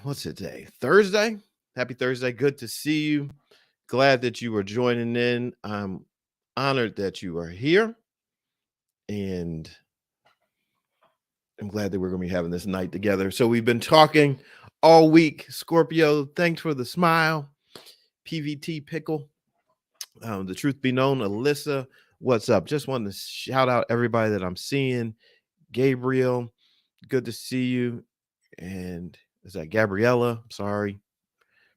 What's it today? Thursday? Happy Thursday. Good to see you. Glad that you are joining in. I'm honored that you are here. And I'm glad that we're going to be having this night together. So we've been talking all week. Scorpio, thanks for the smile. PVT Pickle. The truth be known, Alyssa, what's up? Just wanted to shout out everybody that I'm seeing. Gabriel, good to see you. And is that Gabriella? Sorry.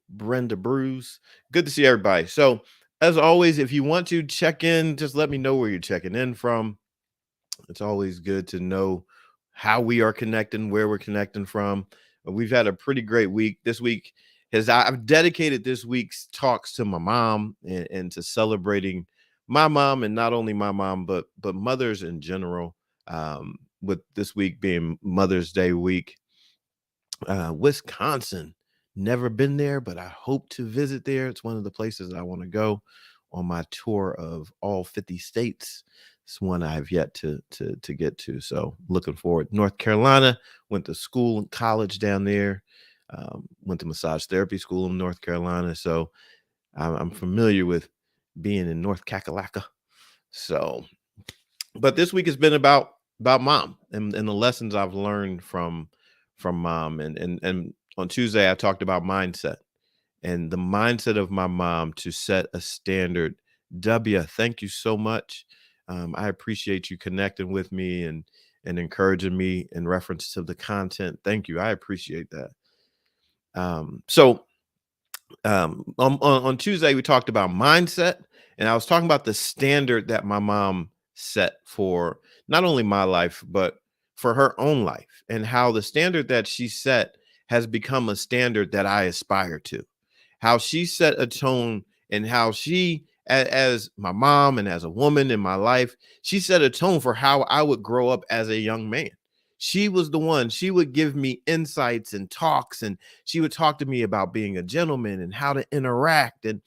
Brenda Bruce. Good to see everybody. So, as always, if you want to check in, just let me know where you're checking in from. It's always good to know how we are connecting, where we're connecting from. We've had a pretty great week. This week I've dedicated this week's talks to my mom and to celebrating my mom, and not only my mom, but mothers in general. With this week being Mother's Day week. Wisconsin, never been there, but I hope to visit there. It's one of the places I want to go on my tour of all 50 states. It's one I've yet to get to. So looking forward. North Carolina, went to school and college down there. Went to massage therapy school in North Carolina. So I'm familiar with being in North Kakalaka. So, but this week has been about mom and the lessons I've learned from mom. And on Tuesday, I talked about mindset and the mindset of my mom to set a standard. W, thank you so much. I appreciate you connecting with me and encouraging me in reference to the content. Thank you. I appreciate that. On Tuesday, we talked about mindset, and I was talking about the standard that my mom set for not only my life, but for her own life, and how the standard that she set has become a standard that I aspire to. How she set a tone, and how she, as my mom and as a woman in my life, she set a tone for how I would grow up as a young man. She was the one. She would give me insights and talks, and she would talk to me about being a gentleman and how to interact. And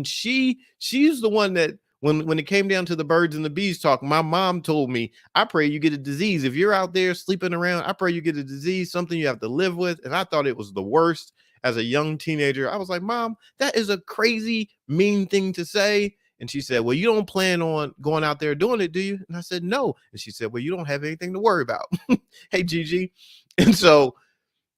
she's the one that when it came down to the birds and the bees talk, my mom told me, I pray you get a disease. If you're out there sleeping around, I pray you get a disease, something you have to live with. And I thought it was the worst as a young teenager. I was like, Mom, that is a crazy, mean thing to say. And she said, well, you don't plan on going out there doing it, do you? And I said, no. And she said, well, you don't have anything to worry about. Hey, Gigi. And so,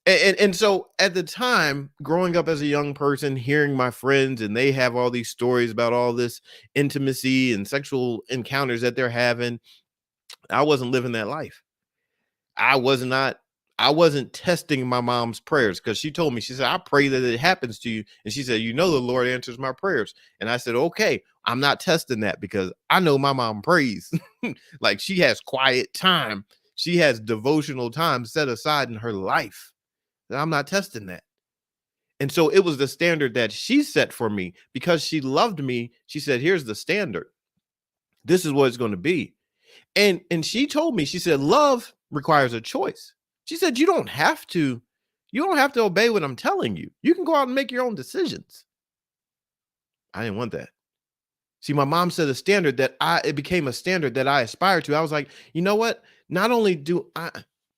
and so at the time, growing up as a young person, hearing my friends, and they have all these stories about all this intimacy and sexual encounters that they're having, I wasn't living that life. I wasn't testing my mom's prayers, because she told me, she said, I pray that it happens to you. And she said, you know, the Lord answers my prayers. And I said, okay, I'm not testing that, because I know my mom prays. Like, she has quiet time. She has devotional time set aside in her life. I'm not testing that. And so it was the standard that she set for me, because she loved me. She said, here's the standard. This is what it's going to be. And she told me, she said, love requires a choice. She said, you don't have to obey what I'm telling you. You can go out and make your own decisions. I didn't want that. See, my mom set a standard that it became a standard that I aspired to. I was like, you know what? Not only do I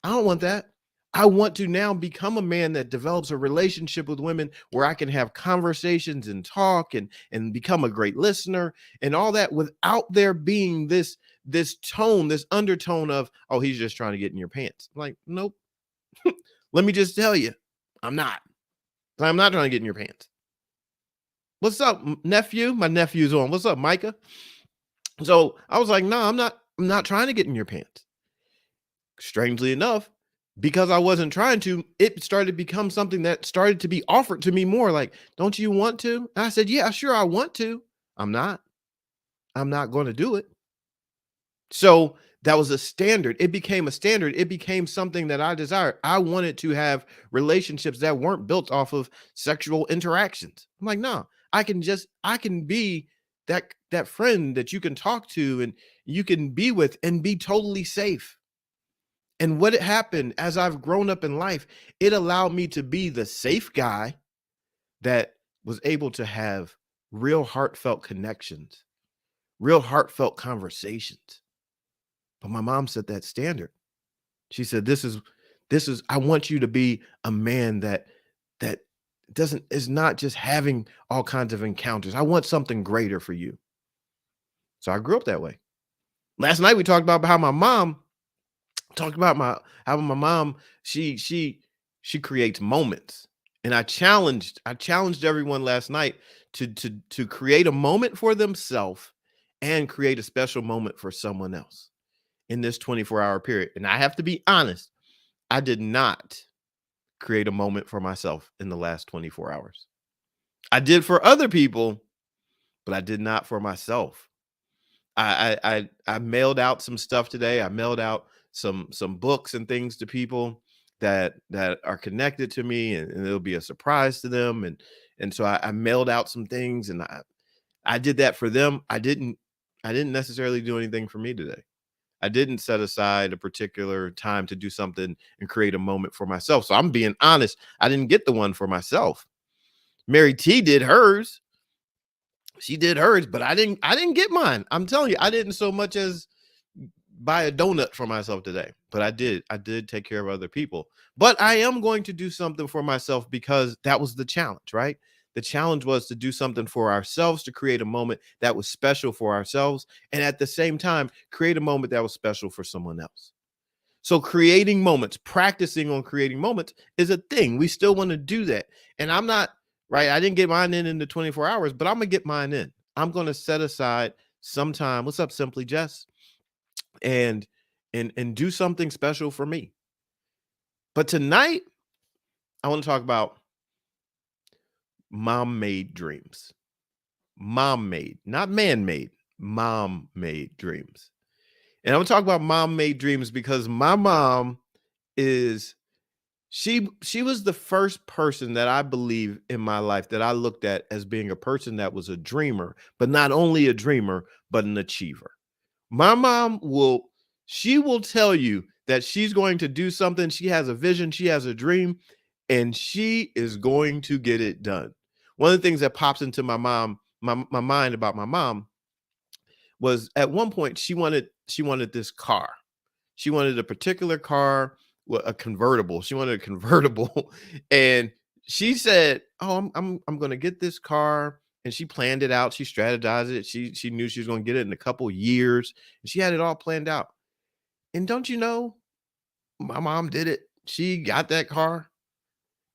don't want that. I want to now become a man that develops a relationship with women where I can have conversations and talk and become a great listener and all that, without there being this tone, this undertone of, oh, he's just trying to get in your pants. I'm like, nope. Let me just tell you, I'm not trying to get in your pants. What's up, nephew? My nephew's on. What's up, Micah? So I was like, no, I'm not trying to get in your pants. Strangely enough, because I wasn't trying to, it started to become something that started to be offered to me more, like, don't you want to? And I said, yeah, sure, I want to. I'm not going to do it. So that was a standard. It became a standard. It became something that I desired. I wanted to have relationships that weren't built off of sexual interactions. I'm like, no, I can be that friend that you can talk to and you can be with and be totally safe. And what happened as I've grown up in life, it allowed me to be the safe guy that was able to have real heartfelt connections, real heartfelt conversations. But my mom set that standard. She said, this is I want you to be a man that doesn't is not just having all kinds of encounters. I want something greater for you. So I grew up that way. Last night we talked about how my mom talked about my how my mom she creates moments. And I challenged everyone last night to create a moment for themselves and create a special moment for someone else in this 24-hour period. And I have to be honest, I did not create a moment for myself in the last 24 hours. I did for other people, but I did not for myself. I mailed out some stuff today. I mailed out some books and things to people that are connected to me, and it'll be a surprise to them. And so I mailed out some things, and I did that for them. I didn't necessarily do anything for me today. I didn't set aside a particular time to do something and create a moment for myself. So I'm being honest. I didn't get the one for myself. Mary T did hers. She did hers, but I didn't get mine. I'm telling you, I didn't so much as buy a donut for myself today. But I did take care of other people. But I am going to do something for myself because that was the challenge, right? The challenge was to do something for ourselves, to create a moment that was special for ourselves, and at the same time, create a moment that was special for someone else. So creating moments, practicing on creating moments is a thing. We still want to do that. And I'm not, right. I didn't get mine in the 24 hours, but I'm going to get mine in. I'm going to set aside some time. What's up, Simply Jess? And and do something special for me. But tonight, I want to talk about mom made dreams. Mom made, not man made, mom made dreams. And I'm going to talk about mom made dreams because my mom is she was the first person that I believe in my life that I looked at as being a person that was a dreamer, but not only a dreamer, but an achiever. My mom she will tell you that she's going to do something. She has a vision, she has a dream, and she is going to get it done. One of the things that pops into my mind about my mom was at one point she wanted this car. She wanted a particular car, a convertible. She wanted a convertible, and she said, "Oh, I'm going to get this car." And she planned it out. She strategized it. She knew she was going to get it in a couple years. And she had it all planned out. And don't you know, my mom did it. She got that car.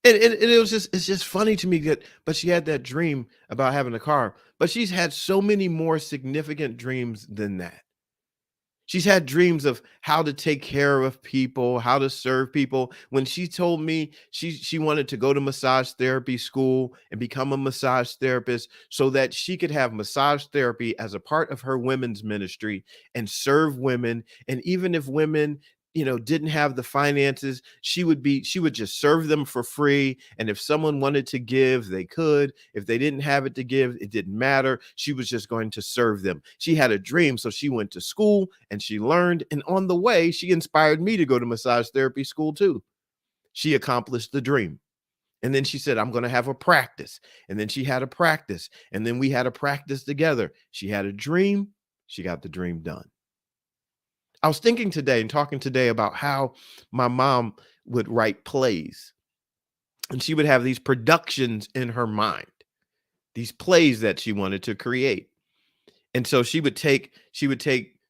And it was just it's just funny to me that but she had that dream about having a car. But she's had so many more significant dreams than that. She's had dreams of how to take care of people, how to serve people. When she told me she wanted to go to massage therapy school and become a massage therapist so that she could have massage therapy as a part of her women's ministry and serve women. And even if women, didn't have the finances, she would just serve them for free. And if someone wanted to give, they could. If they didn't have it to give, it didn't matter. She was just going to serve them. She had a dream, so she went to school and she learned. And on the way, she inspired me to go to massage therapy school too. She accomplished the dream. And then she said, I'm going to have a practice. And then she had a practice. And then we had a practice together. She had a dream. She got the dream done. I was thinking today and talking today about how my mom would write plays, and she would have these productions in her mind, these plays that she wanted to create. And so she would take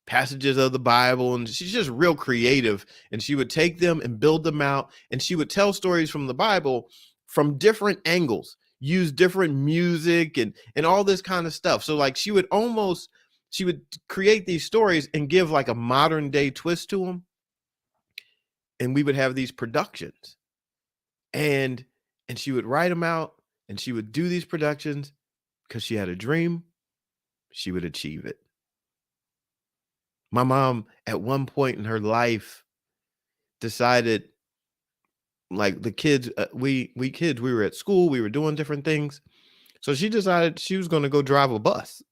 passages of the Bible, and she's just real creative, and she would take them and build them out, and she would tell stories from the Bible from different angles, use different music and all this kind of stuff. So like she would create these stories and give like a modern day twist to them, and we would have these productions, and she would write them out, and she would do these productions because she had a dream. She would achieve it. My mom at one point in her life decided, like, the kids, we were at school, we were doing different things, so she decided she was going to go drive a bus.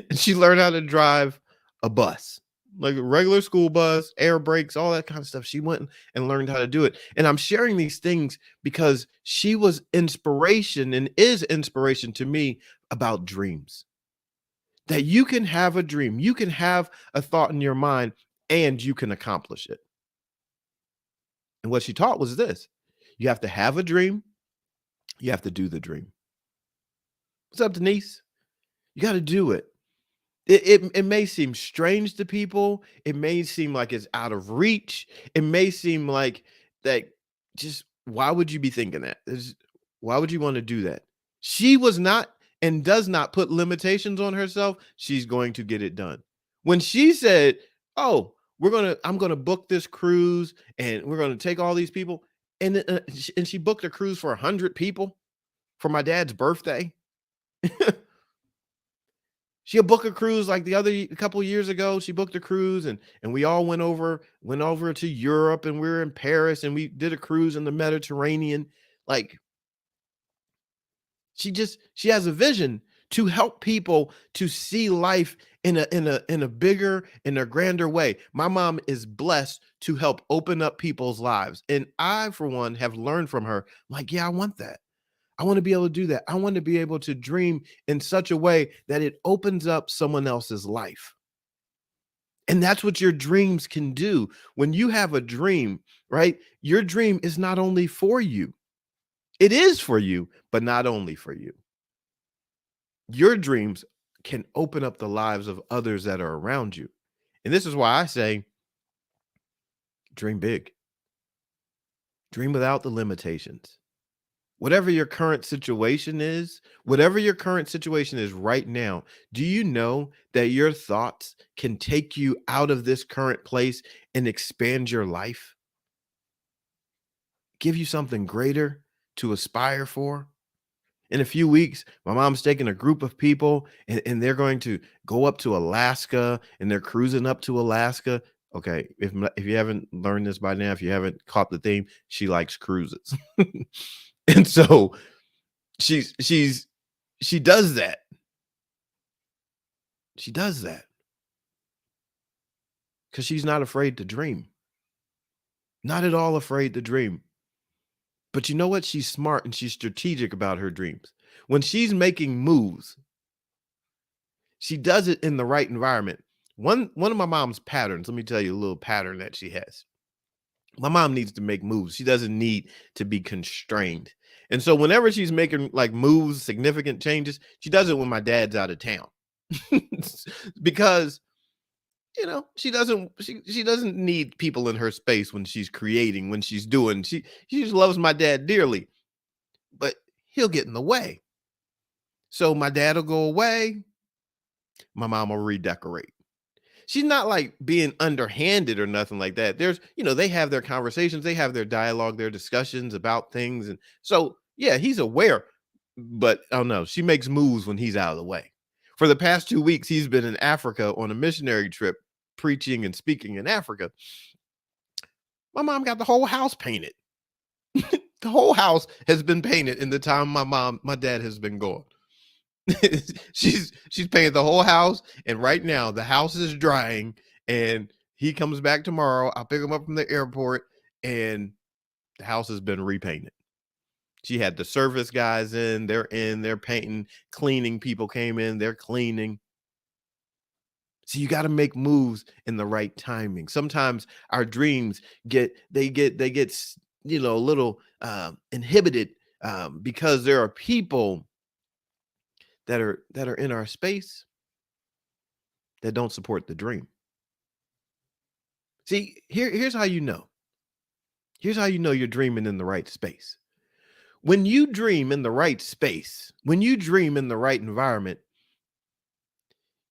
And she learned how to drive a bus, like a regular school bus, air brakes, all that kind of stuff. She went and learned how to do it. And I'm sharing these things because she was inspiration and is inspiration to me about dreams. That you can have a dream, you can have a thought in your mind, and you can accomplish it. And what she taught was this: you have to have a dream, you have to do the dream. What's up, Denise? You got to do it. It may seem strange to people. It may seem like it's out of reach. It may seem like that just why would you be thinking that? Why would you want to do that? She was not and does not put limitations on herself. She's going to get it done. When she said, "Oh, I'm gonna book this cruise and we're gonna take all these people," and she booked a cruise for 100 people for my dad's birthday. She'll book a cruise like a couple years ago. She booked a cruise and we all went over to Europe and we were in Paris and we did a cruise in the Mediterranean. Like she has a vision to help people to see life in a bigger in a grander way. My mom is blessed to help open up people's lives. And I, for one, have learned from her, like, yeah, I want that. I want to be able to do that. I want to be able to dream in such a way that it opens up someone else's life. And that's what your dreams can do. When you have a dream, right? Your dream is not only for you, it is for you, but not only for you. Your dreams can open up the lives of others that are around you. And this is why I say dream big, dream without the limitations. Whatever your current situation is right now, do you know that your thoughts can take you out of this current place and expand your life? Give you something greater to aspire for? In a few weeks, my mom's taking a group of people and they're going to go up to Alaska and they're cruising up to Alaska. Okay, if you haven't learned this by now, if you haven't caught the theme, she likes cruises. And so she's she's she does that. She does that because she's not afraid to dream. Not at all afraid to dream. But you know what? She's smart and she's strategic about her dreams. When she's making moves, she does it in the right environment. One of my mom's patterns, let me tell you a little pattern that she has. My mom needs to make moves. She doesn't need to be constrained. And so whenever she's making like moves, significant changes, she does it when my dad's out of town. Because she doesn't need people in her space when she's creating, when she's doing. She just loves my dad dearly, but he'll get in the way. So my dad will go away, my mom will redecorate. She's not like being underhanded or nothing like that. They have their conversations, they have their dialogue, their discussions about things. And so, yeah, he's aware, but oh no, she makes moves when he's out of the way. For the past 2 weeks, he's been in Africa on a missionary trip, preaching and speaking in Africa. My mom got the whole house painted. The whole house has been painted in the time my dad has been gone. She's painted the whole house, and right now the house is drying. And he comes back tomorrow. I'll pick him up from the airport, and the house has been repainted. She had the service guys they're painting, cleaning people came in, they're cleaning. So you got to make moves in the right timing. Sometimes our dreams get a little inhibited because there are people that are in our space that don't support the dream. See, here's how you know. Here's how you know you're dreaming in the right space. When you dream in the right space, when you dream in the right environment,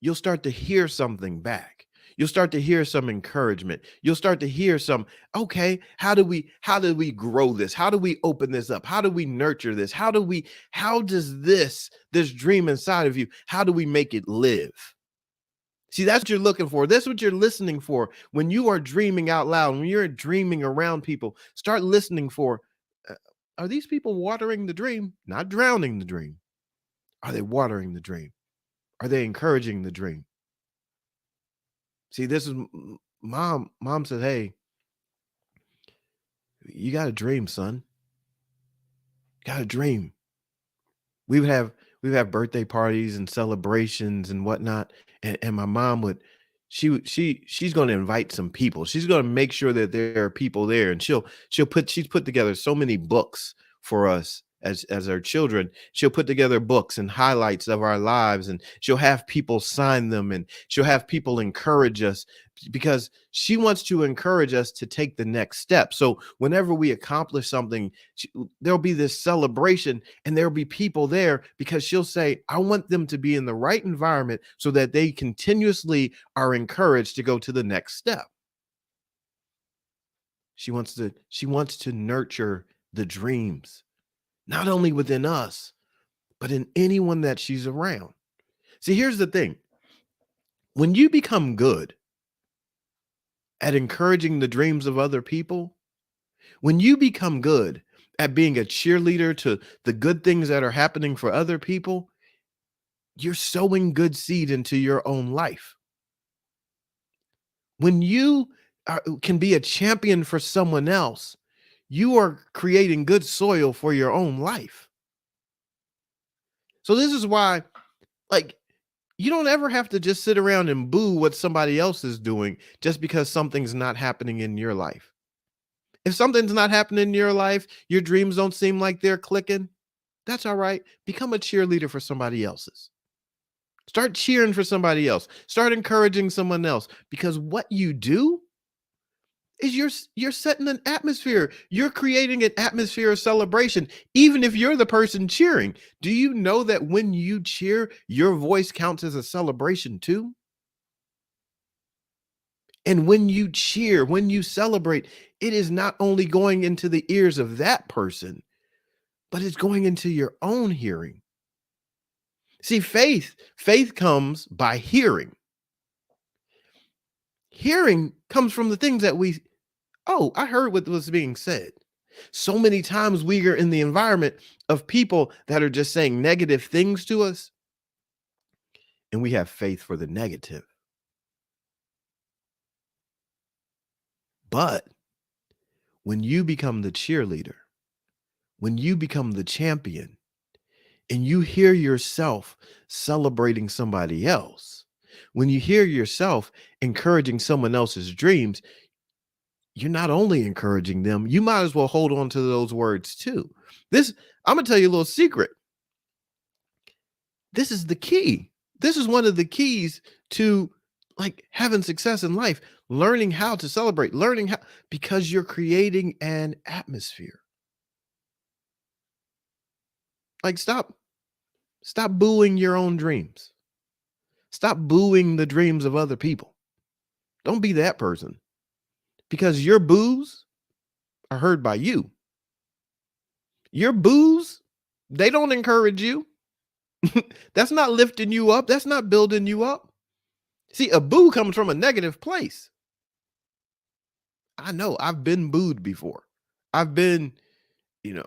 you'll start to hear something back. You'll start to hear some encouragement. You'll start to hear some, okay, how do we grow this? How do we open this up? How do we nurture this? How does this dream inside of you, how do we make it live? See, that's what you're looking for. That's what you're listening for. When you are dreaming out loud, when you're dreaming around people, start listening for, uh, are these people watering the dream? Not drowning the dream. Are they watering the dream? Are they encouraging the dream? See, this is mom. Mom said, "Hey, you got a dream, son. Got a dream." We would have birthday parties and celebrations and whatnot, and my mom would she's going to invite some people. She's going to make sure that there are people there, and she's put together so many books for us as our children. She'll put together books and highlights of our lives, and she'll have people sign them, and she'll have people encourage us because she wants to encourage us to take the next step. So whenever we accomplish something, there'll be this celebration, and there'll be people there because she'll say, I want them to be in the right environment so that they continuously are encouraged to go to the next step. She wants to nurture the dreams, not only within us, but in anyone that she's around. See, here's the thing. When you become good at encouraging the dreams of other people, when you become good at being a cheerleader to the good things that are happening for other people, you're sowing good seed into your own life. When you can be a champion for someone else, you are creating good soil for your own life. So this is why, like, you don't ever have to just sit around and boo what somebody else is doing just because something's not happening in your life. If something's not happening in your life, your dreams don't seem like they're clicking, that's all right. Become a cheerleader for somebody else's. Start cheering for somebody else. Start encouraging someone else, because what you do is you're setting an atmosphere. You're creating an atmosphere of celebration, even if you're the person cheering. Do you know that when you cheer, your voice counts as a celebration too? And when you cheer, when you celebrate, it is not only going into the ears of that person, but it's going into your own hearing. See, faith comes by hearing. Hearing comes from the things that I heard what was being said. So many times we are in the environment of people that are just saying negative things to us, and we have faith for the negative. But when you become the cheerleader, when you become the champion, and you hear yourself celebrating somebody else, when you hear yourself encouraging someone else's dreams, you're not only encouraging them, you might as well hold on to those words too. This, I'm gonna tell you a little secret. This is the key. This is one of the keys to like having success in life, learning how to celebrate, learning how, because you're creating an atmosphere. Like stop booing your own dreams. Stop booing the dreams of other people. Don't be that person, because your boos are heard by you. Your boos, they don't encourage you. That's not lifting you up. That's not building you up. See, a boo comes from a negative place. I know I've been booed before. I've been, you know,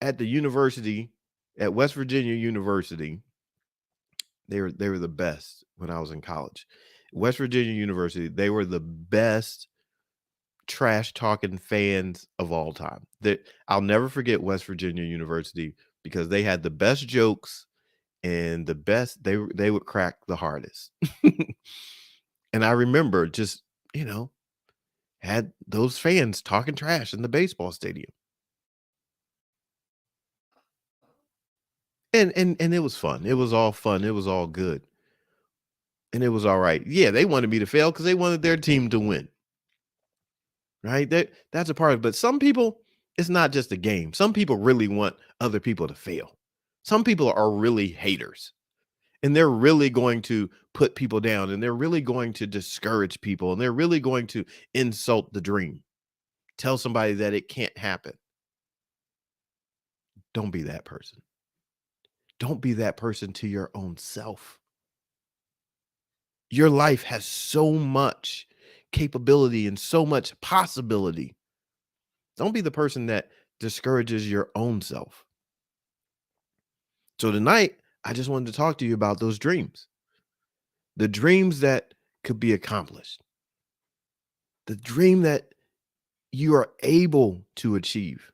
at the university, at West Virginia University. They were the best when I was in college. West Virginia University, they were the best trash talking fans of all time. That I'll never forget West Virginia University because they had the best jokes and the best they would crack the hardest. And I remember just, you know, had those fans talking trash in the baseball stadium. And it was fun. It was all fun. It was all good. And it was all right. Yeah, they wanted me to fail because they wanted their team to win. Right? That's a part of it. But some people, it's not just a game. Some people really want other people to fail. Some people are really haters, and they're really going to put people down, and they're really going to discourage people, and they're really going to insult the dream. Tell somebody that it can't happen. Don't be that person. Don't be that person to your own self. Your life has so much capability and so much possibility. Don't be the person that discourages your own self. So tonight, I just wanted to talk to you about those dreams, the dreams that could be accomplished, the dream that you are able to achieve,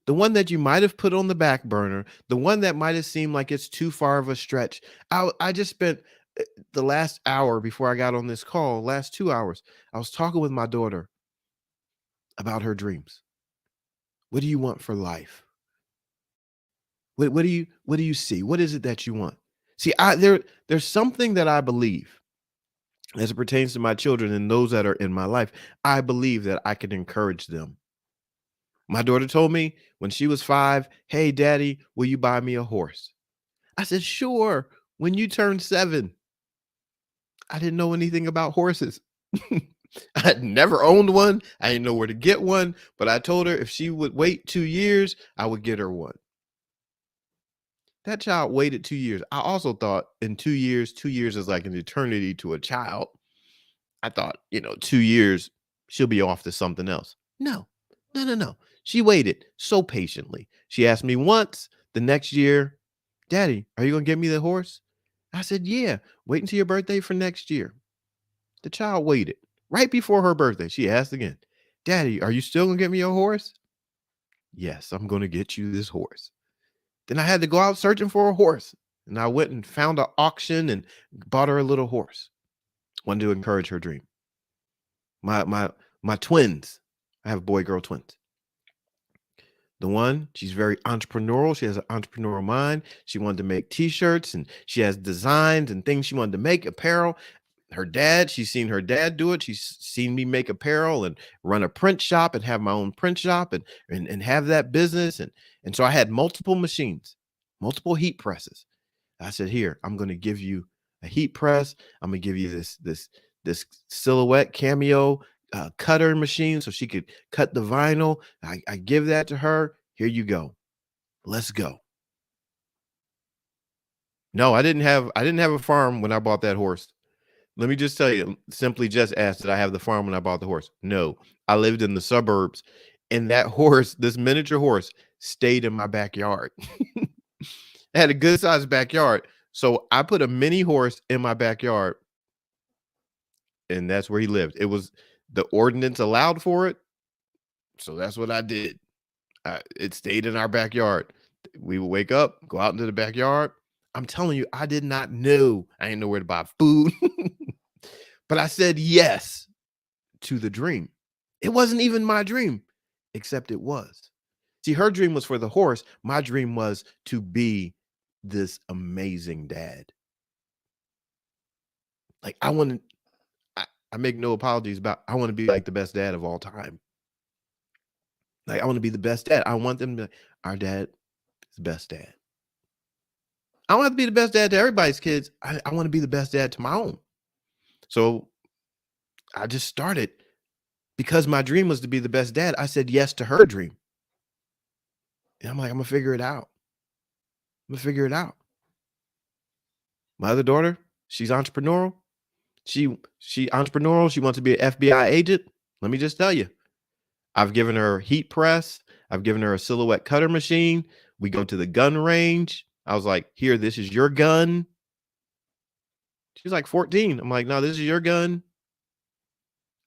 the one that you might have put on the back burner, the one that might have seemed like it's too far of a stretch. I just spent The last hour before I got on this call, last 2 hours, I was talking with my daughter about her dreams. What do you want for life? What do you see? What is it that you want? See, there's something that I believe as it pertains to my children and those that are in my life. I believe that I can encourage them. My daughter told me when she was 5, "Hey daddy, will you buy me a horse?" I said, "Sure, when you turn 7." I didn't know anything about horses. I had never owned one. I didn't know where to get one, but I told her if she would wait 2 years, I would get her one. That child waited 2 years. I also thought in 2 years is like an eternity to a child. I thought, 2 years, she'll be off to something else. No, no, no, no. She waited so patiently. She asked me once the next year, "Daddy, are you going to get me the horse?" I said, "Yeah, wait until your birthday for next year." The child waited. Right before her birthday, she asked again, "Daddy, are you still going to get me a horse?" "Yes, I'm going to get you this horse." Then I had to go out searching for a horse. And I went and found an auction and bought her a little horse. Wanted to encourage her dream. My twins. I have boy girl twins. The one, she's very entrepreneurial. She has an entrepreneurial mind. She wanted to make t-shirts and she has designs and things she wanted to make, apparel. Her dad, she's seen her dad do it. She's seen me make apparel and run a print shop and have my own print shop and have that business. And so I had multiple machines, multiple heat presses. I said, "Here, I'm going to give you a heat press. I'm going to give you this silhouette cameo cutter machine so she could cut the vinyl. I give that to her. Here you go. Let's go." No, I didn't have a farm when I bought that horse. Let me just tell you, simply just asked, did I have the farm when I bought the horse? No, I lived in the suburbs, and that horse, this miniature horse, stayed in my backyard. I had a good sized backyard. So I put a mini horse in my backyard, and that's where he lived. It was the ordinance allowed for it. So that's what I did. It stayed in our backyard. We would wake up, go out into the backyard. I'm telling you, I did not know. I didn't know where to buy food, but I said yes to the dream. It wasn't even my dream, except it was. See, her dream was for the horse. My dream was to be this amazing dad. Like I make no apologies about I want to be like the best dad of all time. Like I want to be the best dad. I want them to be like, our dad is the best dad. I want to be the best dad to everybody's kids. I want to be the best dad to my own. So I just started because my dream was to be the best dad. I said yes to her dream. And I'm like, I'm gonna figure it out. I'm gonna figure it out. My other daughter, she's entrepreneurial. She entrepreneurial. She wants to be an FBI agent. Let me just tell you, I've given her heat press. I've given her a silhouette cutter machine. We go to the gun range. I was like, "Here, this is your gun." She's like 14. I'm like, "No, this is your gun.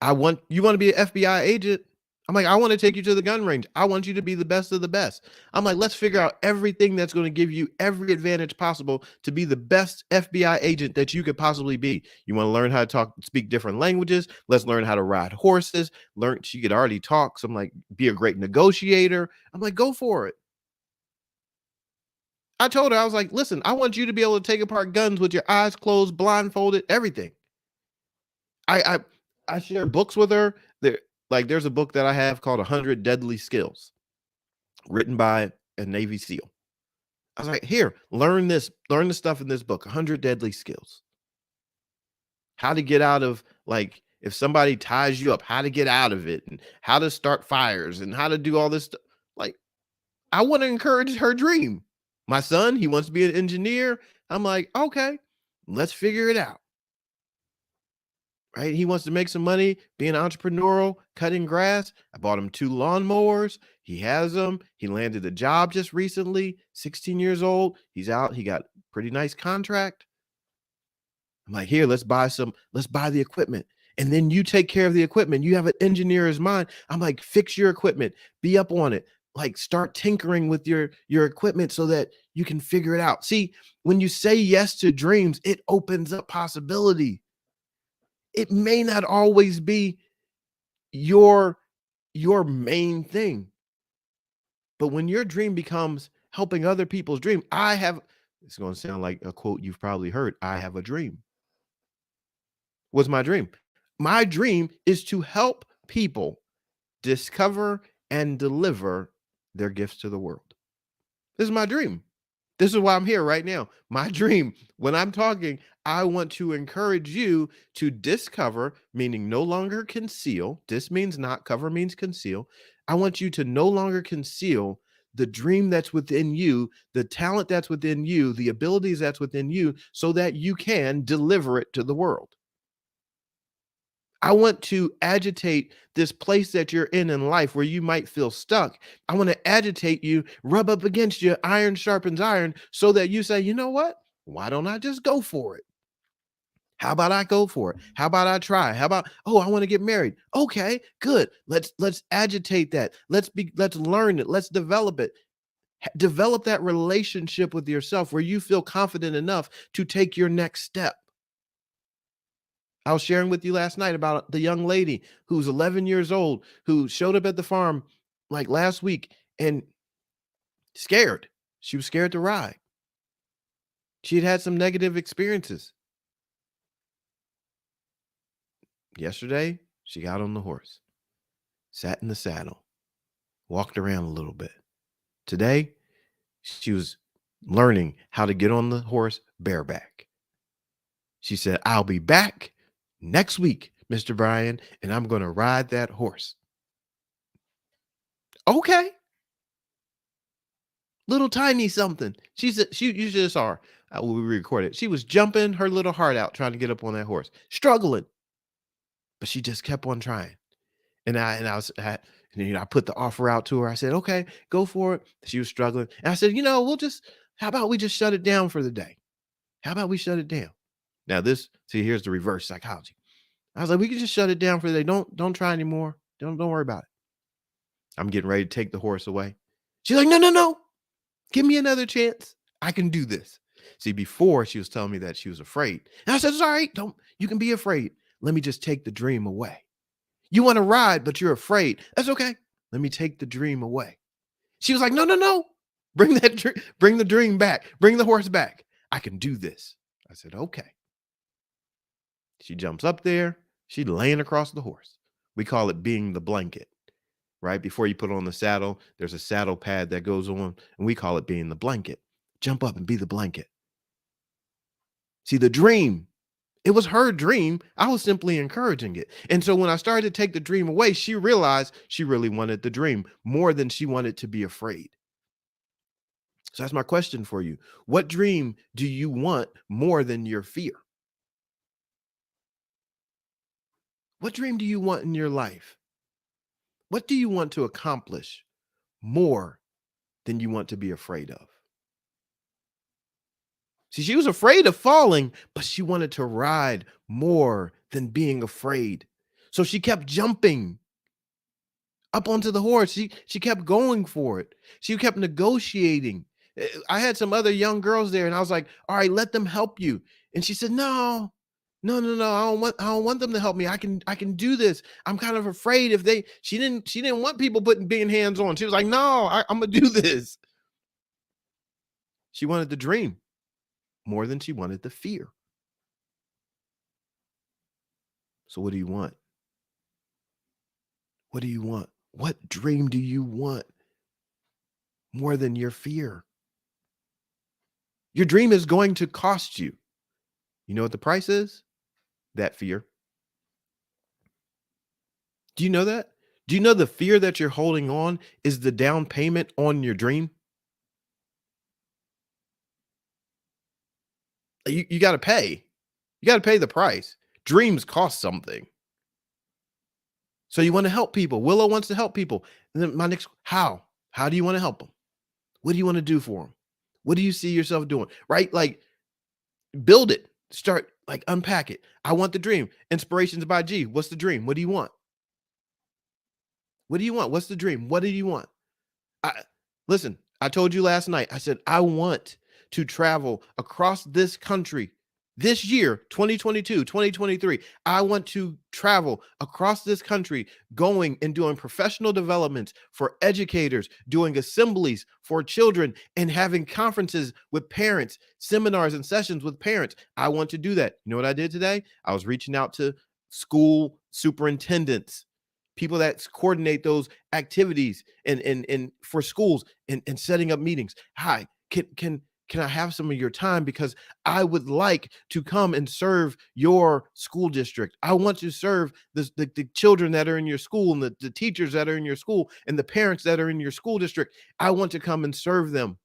You want to be an FBI agent?" I'm like, "I want to take you to the gun range. I want you to be the best of the best." I'm like, "Let's figure out everything that's going to give you every advantage possible to be the best FBI agent that you could possibly be. You want to learn how to speak different languages. Let's learn how to ride horses. Learn." She could already talk. So I'm like, "Be a great negotiator." I'm like, "Go for it." I told her, I was like, "Listen, I want you to be able to take apart guns with your eyes closed, blindfolded, everything." I I I share books with her. There's a book that I have called 100 Deadly Skills, written by a Navy SEAL. I was like, "Here, learn the stuff in this book, 100 Deadly Skills. How to get out of like if somebody ties you up, how to get out of it, and how to start fires, and how to do all this stuff." Like, I want to encourage her dream. My son, he wants to be an engineer. I'm like, "Okay, let's figure it out." Right? He wants to make some money, being entrepreneurial, cutting grass. I bought him 2 lawnmowers. He has them. He landed a job just recently, 16 years old. He's out. He got pretty nice contract. I'm like, "Here, let's buy the equipment. And then you take care of the equipment. You have an engineer's mind." I'm like, "Fix your equipment. Be up on it. like start tinkering with your equipment so that you can figure it out. See, when you say yes to dreams, it opens up possibility. It may not always be your your main thing, but when your dream becomes helping other people's dream, it's going to sound like a quote you've probably heard. I have a dream. What's my dream? My dream is to help people discover and deliver their gifts to the world. This is my dream. This is why I'm here right now. My dream, when I'm talking, I want to encourage you to discover, meaning no longer conceal. This means not cover, means conceal. I want you to no longer conceal the dream that's within you, the talent that's within you, the abilities that's within you, so that you can deliver it to the world. I want to agitate this place that you're in life where you might feel stuck. I want to agitate you, rub up against you, iron sharpens iron, so that you say, you know what? Why don't I just go for it? How about I go for it? How about I try? How about, oh, I want to get married. Okay, good. Let's agitate that. Let's learn it. Let's develop it. Develop that relationship with yourself where you feel confident enough to take your next step. I was sharing with you last night about the young lady who's 11 years old who showed up at the farm like last week and scared. She was scared to ride. She had had some negative experiences. Yesterday, she got on the horse, sat in the saddle, walked around a little bit. Today, she was learning how to get on the horse bareback. She said, I'll be back next week, Mr. Brian, and I'm going to ride that horse. Okay. Little tiny something. You just saw her when we recorded. She was jumping her little heart out trying to get up on that horse, struggling, but she just kept on trying. I put the offer out to her. I said, "Okay, go for it." She was struggling, and I said, how about we just shut it down for the day? How about we shut it down? Now here's the reverse psychology. I was like, we can just shut it down for the day. Don't try anymore. Don't worry about it. I'm getting ready to take the horse away. She's like, no, no, no. Give me another chance. I can do this. See, before she was telling me that she was afraid. And I said, it's all right. You can be afraid. Let me just take the dream away. You want to ride, but you're afraid. That's okay. Let me take the dream away. She was like, no, no, no. Bring the dream back. Bring the horse back. I can do this. I said, okay. She jumps up there. She's laying across the horse. We call it being the blanket. Right before you put on the saddle, there's a saddle pad that goes on, and we call it being the blanket. Jump up and be the blanket. See, the dream, it was her dream. I was simply encouraging it. And so when I started to take the dream away, she realized she really wanted the dream more than she wanted to be afraid. So that's my question for you. What dream do you want more than your fear? What dream do you want in your life? What do you want to accomplish more than you want to be afraid of? See, she was afraid of falling, but she wanted to ride more than being afraid. So she kept jumping up onto the horse. She kept going for it. She kept negotiating. I had some other young girls there, and I was like, "All right, let them help you." And she said, "No, no, no, no. I don't want them to help me. I can do this. I'm kind of afraid if they." She didn't want people being hands on. She was like, "No, I'm gonna do this." She wanted the dream more than she wanted the fear. So what do you want? What do you want? What dream do you want more than your fear? Your dream is going to cost you. You know what the price is? That fear. Do you know that? Do you know the fear that you're holding on is the down payment on your dream? You got to pay. You got to pay the price. Dreams cost something. So you want to help people. Willow wants to help people. And then my next, how? How do you want to help them? What do you want to do for them? What do you see yourself doing? Right? Like build it. Start like unpack it. I want the dream. Inspirations by G. What's the dream? What do you want? What do you want? What's the dream? What do you want? I listen, I told you last night, I said, I want to travel across this country this year, 2022, 2023. I want to travel across this country, going and doing professional developments for educators, doing assemblies for children, and having conferences with parents, seminars and sessions with parents. I want to do that. You know what I did today? I was reaching out to school superintendents, people that coordinate those activities and for schools and setting up meetings. Hi, can I have some of your time, because I would like to come and serve your school district. I want to serve the children that are in your school, and the teachers that are in your school, and the parents that are in your school district. I want to come and serve them.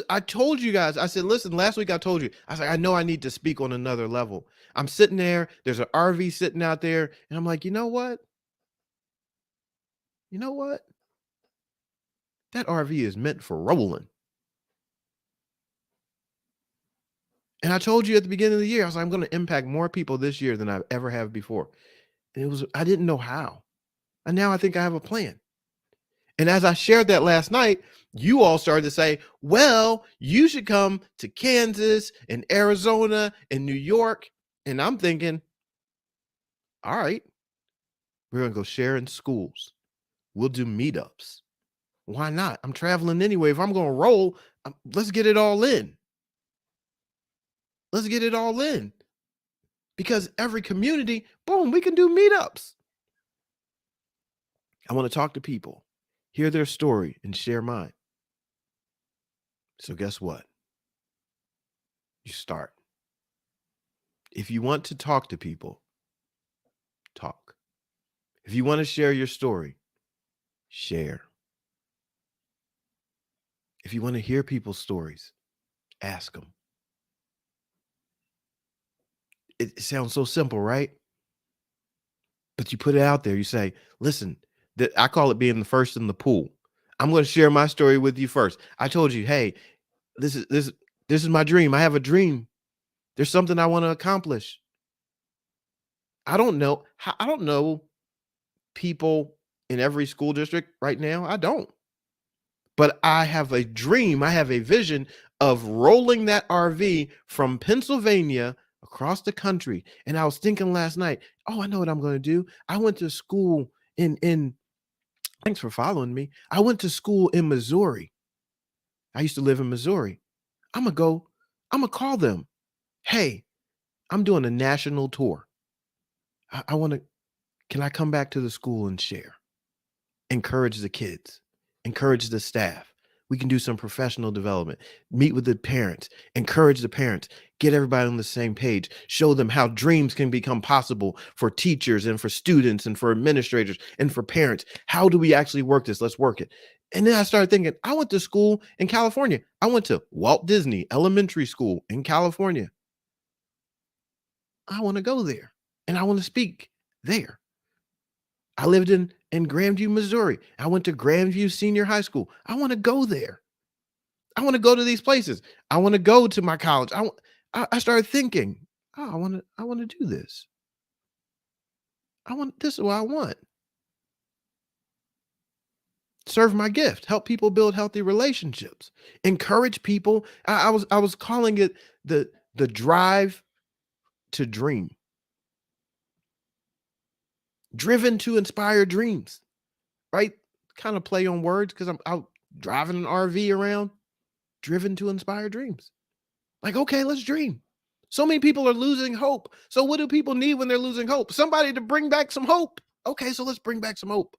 I told you guys, I said, listen, last week I told you, I said, I know I need to speak on another level. I'm sitting there, there's an RV sitting out there, and I'm like, you know what? You know what? That RV is meant for rolling. And I told you at the beginning of the year, I was like, I'm going to impact more people this year than I've ever have before. And I didn't know how. And now I think I have a plan. And as I shared that last night, you all started to say, well, you should come to Kansas and Arizona and New York. And I'm thinking, all right, we're going to go share in schools. We'll do meetups. Why not? I'm traveling anyway. If I'm going to roll, let's get it all in. Let's get it all in. Because every community, boom, we can do meetups. I want to talk to people, hear their story, and share mine. So guess what? You start. If you want to talk to people, talk. If you want to share your story, share. If you want to hear people's stories, ask them. It sounds so simple, right? But you put it out there. You say, listen, I call it being the first in the pool. I'm going to share my story with you first. I told you, hey, this is my dream. I have a dream. There's something I want to accomplish. I don't know. I don't know people in every school district right now. I don't. But I have a dream. I have a vision of rolling that RV from Pennsylvania across the country. And I was thinking last night, oh, I know what I'm going to do. I went to school in thanks for following me. I went to school in Missouri. I used to live in Missouri. I'm going to call them. Hey, I'm doing a national tour. I want to, can I come back to the school and share? Encourage the kids, encourage the staff. We can do some professional development, meet with the parents, encourage the parents, get everybody on the same page, show them how dreams can become possible for teachers and for students and for administrators and for parents. How do we actually work this? Let's work it. And then I started thinking, I went to school in California. I went to Walt Disney Elementary School in California. I want to go there and I want to speak there. I lived in Grandview, Missouri. I went to Grandview Senior High School. I want to go there. I want to go to these places. I want to go to my college. I started thinking, oh, I want to do this. This is what I want. Serve my gift, help people build healthy relationships, encourage people. I was calling it the drive to dream. Driven to inspire dreams, right? Kind of play on words because I'm out driving an RV around. Driven to inspire dreams. Like, okay, let's dream. So many people are losing hope. So what do people need when they're losing hope? Somebody to bring back some hope. Okay, so let's bring back some hope.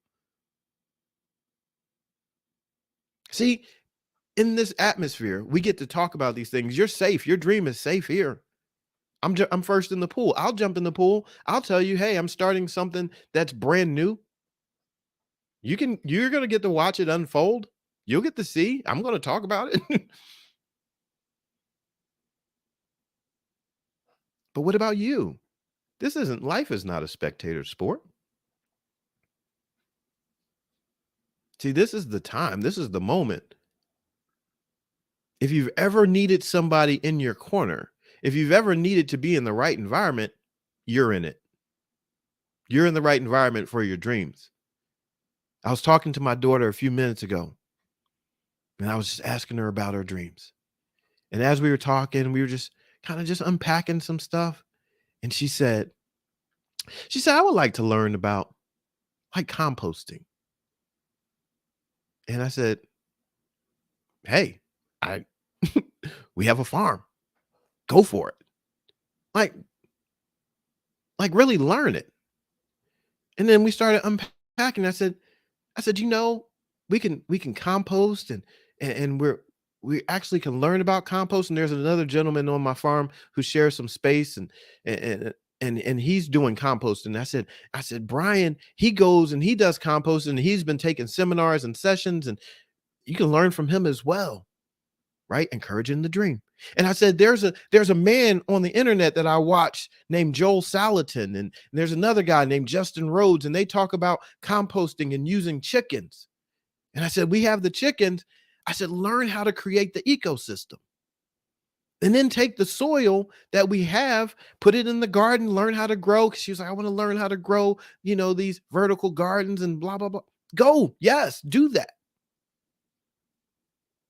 See, in this atmosphere, we get to talk about these things. You're safe. Your dream is safe here. I'm first in the pool. I'll jump in the pool. I'll tell you, hey, I'm starting something that's brand new. You're going to get to watch it unfold. You'll get to see. I'm going to talk about it. But what about you? Life is not a spectator sport. See, this is the time. This is the moment. If you've ever needed somebody in your corner, if you've ever needed to be in the right environment, you're in it. You're in the right environment for your dreams. I was talking to my daughter a few minutes ago, and I was just asking her about her dreams. And as we were talking, we were just kind of just unpacking some stuff. And she said, I would like to learn about like composting. And I said, hey, I we have a farm. Go for it. Like, like really learn it. And then we started unpacking. I said, we can compost and we actually can learn about compost. And there's another gentleman on my farm who shares some space and and he's doing compost. And I said, Brian, he goes and he does compost and he's been taking seminars and sessions, and you can learn from him as well, right? Encouraging the dream. And I said, there's a man on the internet that I watch named Joel Salatin, and there's another guy named Justin Rhodes, and they talk about composting and using chickens. And I said, we have the chickens. I said, learn how to create the ecosystem. And then take the soil that we have, put it in the garden, learn how to grow. Cause she was like, I want to learn how to grow, these vertical gardens and blah, blah, blah. Go. Yes, do that.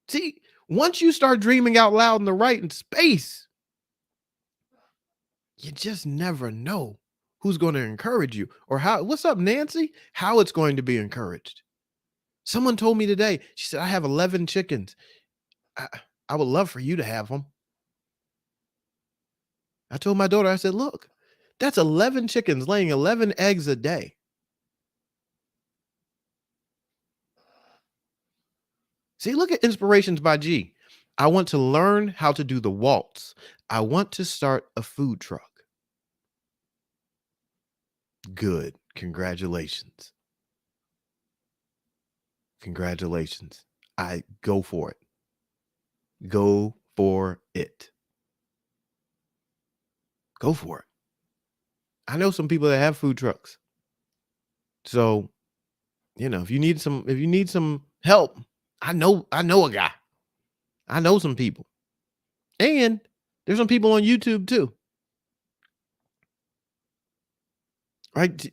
See, once you start dreaming out loud in the right space, you just never know who's going to encourage you or how. What's up, Nancy? How it's going to be encouraged. Someone told me today, she said, I have 11 chickens. I, I would love for you to have them. I told my daughter, I said, look, that's 11 chickens laying 11 eggs a day. See, look at Inspirations by G. I want to learn how to do the waltz. I want to start a food truck. Good. Congratulations. Congratulations. I go for it. Go for it. Go for it. I know some people that have food trucks. So, if you need some help, I know a guy. I know some people. And there's some people on YouTube too. Right?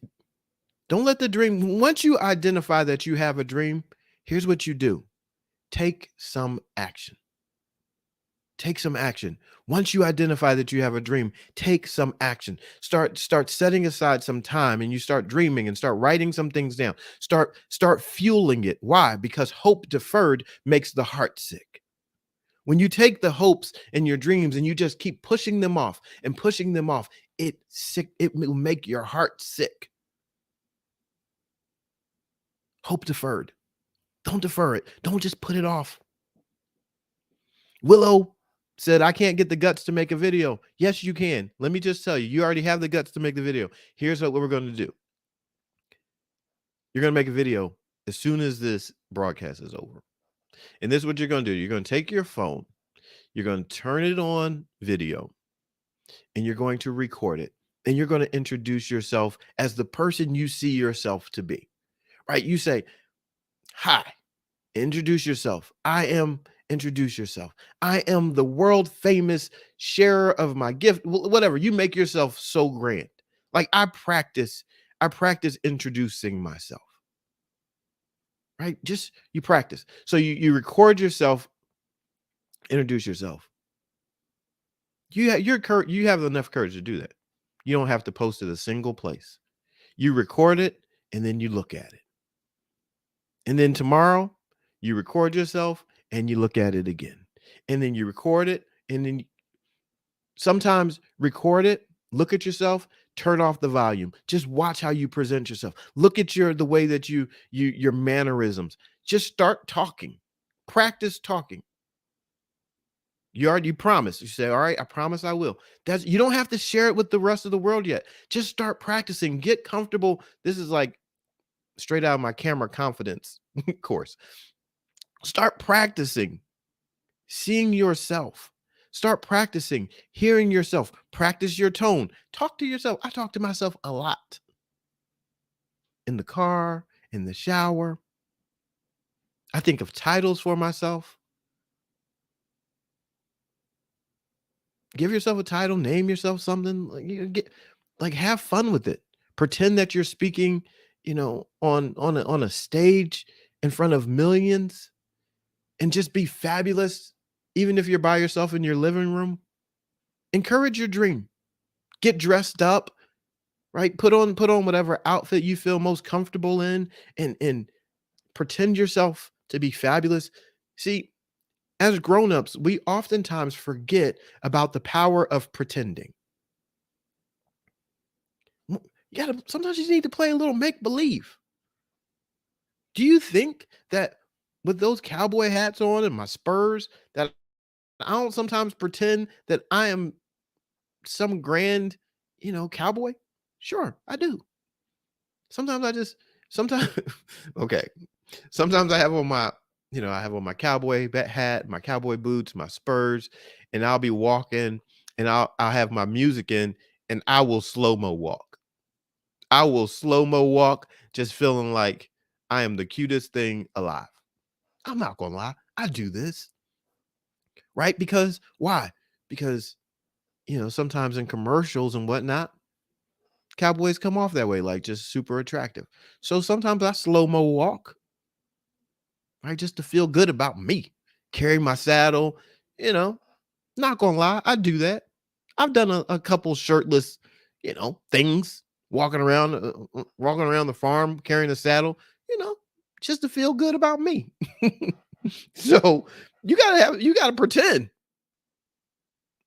Don't let the dream, once you identify that you have a dream, here's what you do. Take some action. Take some action. Once you identify that you have a dream, take some action. Start setting aside some time, and you start dreaming and start writing some things down. Start fueling it. Why? Because hope deferred makes the heart sick. When you take the hopes and your dreams and you just keep pushing them off and pushing them off, it will make your heart sick. Hope deferred. Don't defer it. Don't just put it off. Willow said, I can't get the guts to make a video. Yes, you can. Let me just tell you, you already have the guts to make the video. Here's what we're going to do. You're going to make a video as soon as this broadcast is over. And this is what you're going to do. You're going to take your phone, you're going to turn it on video, and you're going to record it. And you're going to introduce yourself as the person you see yourself to be, right? You say, hi, introduce yourself. Introduce yourself. I am the world famous sharer of my gift, whatever. You make yourself so grand. Like I practice introducing myself, right? Just you practice. So you record yourself, introduce yourself. You have enough courage to do that. You don't have to post it a single place. You record it and then you look at it. And then tomorrow you record yourself and you look at it again. And then you record it and then sometimes record it, look at yourself, turn off the volume. Just watch how you present yourself. Look at the way that your mannerisms. Just start talking. Practice talking. You promise. You say, all right, I promise I will. You don't have to share it with the rest of the world yet. Just start practicing. Get comfortable. This is like straight out of my camera confidence course. Start practicing seeing yourself. Start practicing hearing yourself. Practice your tone. Talk to yourself. I talk to myself a lot. In the car, in the shower. I think of titles for myself. Give yourself a title, name yourself something, have fun with it. Pretend that you're speaking, on a stage in front of millions and just be fabulous, even if you're by yourself in your living room. Encourage your dream. Get dressed up, right? Put on whatever outfit you feel most comfortable in and pretend yourself to be fabulous. See, as grown-ups, we oftentimes forget about the power of pretending. Sometimes you need to play a little make believe. Do you think that with those cowboy hats on and my spurs that I don't sometimes pretend that I am some grand, cowboy? Sure, I do. Sometimes I just sometimes okay. Sometimes I have on my cowboy hat, my cowboy boots, my spurs, and I'll be walking and I'll have my music in and I will slow-mo walk. I will slow-mo walk just feeling like I am the cutest thing alive. I'm not gonna lie. I do this, right? Because why? Because, sometimes in commercials and whatnot, cowboys come off that way, like just super attractive. So sometimes I slow-mo walk, right? Just to feel good about me. Carry my saddle, you know, not gonna lie, I do that. I've done a couple shirtless, things, walking around the farm, carrying a saddle, you know, just to feel good about me. So you gotta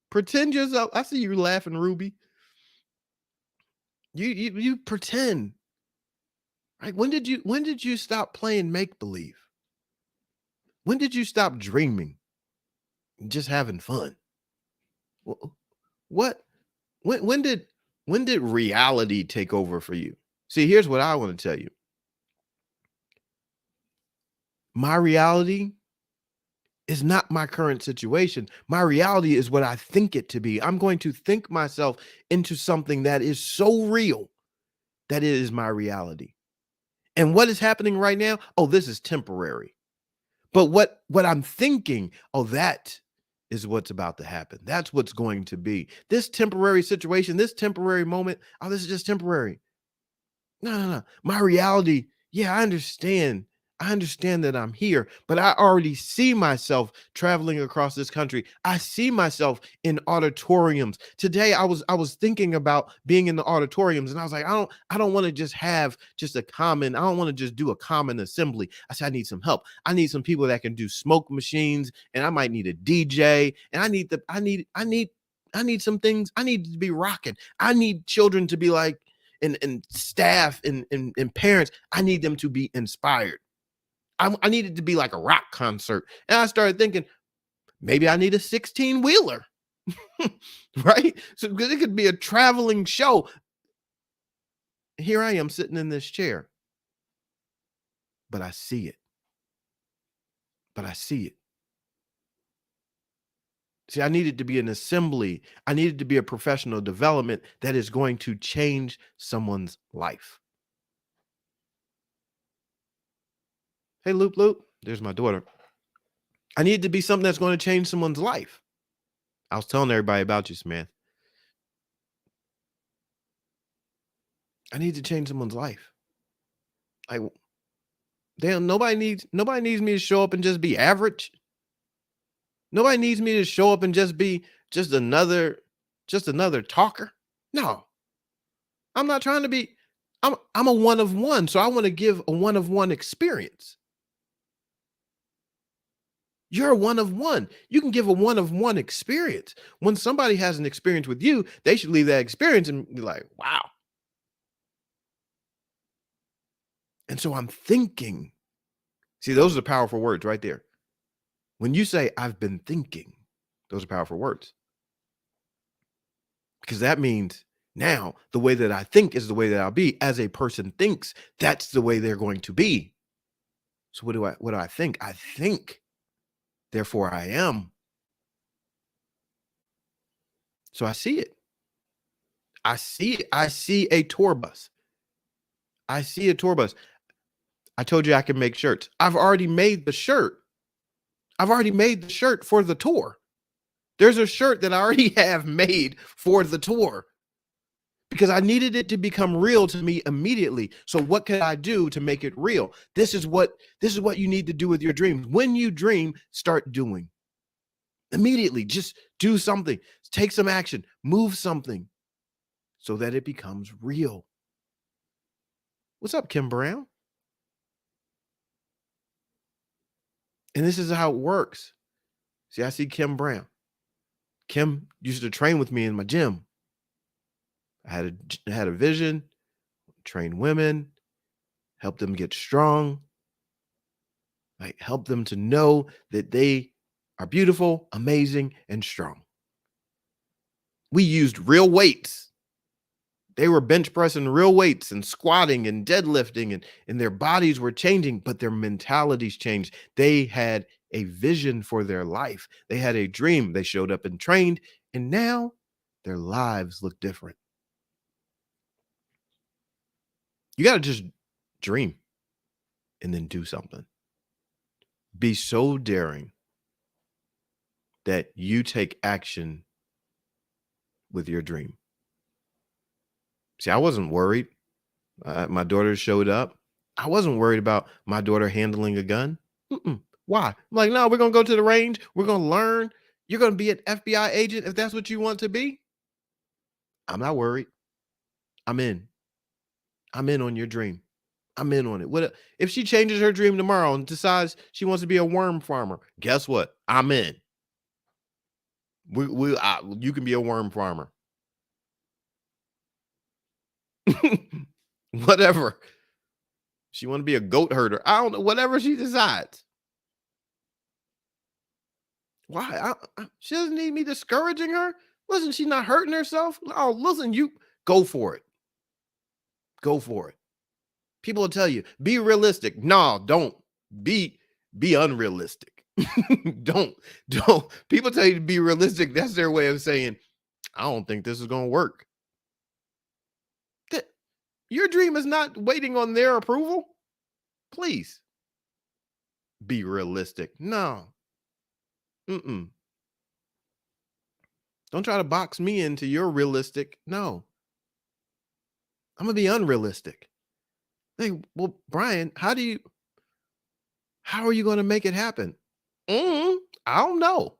pretend yourself. I see you laughing, Ruby. You pretend. Right? When did you stop playing make believe? When did you stop dreaming and just having fun? Wh- What when did reality take over for you? See, here's what I want to tell you. My reality is not my current situation. My reality is what I think it to be. I'm going to think myself into something that is so real that it is my reality. And what is happening right now? Oh, this is temporary. But what I'm thinking, oh, that is what's about to happen. That's what's going to be. This temporary situation, this temporary moment, oh, this is just temporary. No, no, no. My reality, yeah, I understand. I understand that I'm here, but I already see myself traveling across this country. I see myself in auditoriums. Today I was thinking about being in the auditoriums and I was like, I don't want to just have just I don't want to just do a common assembly. I said I need some help. I need some people that can do smoke machines and I might need a DJ and I need some things. I need to be rocking. I need children to be like and staff and parents, I need them to be inspired. I need it to be like a rock concert. And I started thinking, maybe I need a 16 wheeler, right? So because it could be a traveling show. Here I am sitting in this chair, but I see it. But I see it. See, I needed to be an assembly. I needed to be a professional development that is going to change someone's life. Hey, Loop Loop, there's my daughter. I needed to be something that's going to change someone's life. I was telling everybody about you, Samantha. I need to change someone's life. Like, damn, nobody needs me to show up and just be average. Nobody needs me to show up and just be just another talker. No, I'm not trying to be. I'm a one of one, so I want to give a one of one experience. You're a one of one. You can give a one of one experience. When somebody has an experience with you, they should leave that experience and be like, wow. And so I'm thinking, see, those are the powerful words right there. When you say, I've been thinking, those are powerful words because that means now the way that I think is the way that I'll be. As a person thinks, that's the way they're going to be. So what do I think? I think, therefore I am. So I see it. I see it. I see a tour bus. I see a tour bus. I told you I can make shirts. I've already made the shirt. I've already made the shirt for the tour. There's a shirt that I already have made for the tour. because I needed it to become real to me immediately. So what could I do to make it real? This is what you need to do with your dreams. When you dream, start doing. Immediately, just do something. Take some action. Move something so that it becomes real. What's up, Kim Brown? And this is how it works. See, I see Kim Brown. Kim used to train with me in my gym. I had a vision, train women, help them get strong, like help them to know that they are beautiful, amazing, and strong. We used real weights. They were bench pressing real weights and squatting and deadlifting, and their bodies were changing, but their mentalities changed. They had a vision for their life. They had a dream. They showed up and trained, and now their lives look different. You got to just dream and then do something. Be so daring that you take action with your dream. See, I wasn't worried. My daughter showed up. I wasn't worried about my daughter handling a gun. Why? I'm like, no, we're going to go to the range. We're going to learn. You're going to be an FBI agent if that's what you want to be. I'm not worried. I'm in. I'm in on your dream. I'm in on it. What if she changes her dream tomorrow and decides she wants to be a worm farmer? Guess what? I'm in. You can be a worm farmer. Whatever. She want to be a goat herder. I don't know. Whatever she decides. Why? She doesn't need me discouraging her. Listen, she's not hurting herself. Oh, listen, you go for it. Go for it. People will tell you, be realistic. No, don't. Be unrealistic. don't. People tell you to be realistic. That's their way of saying, I don't think this is going to work. Your dream is not waiting on their approval. Please be realistic. No. Don't try to box me into your realistic. No. I'm going to be unrealistic. Hey, well, Brian, how are you going to make it happen? I don't know.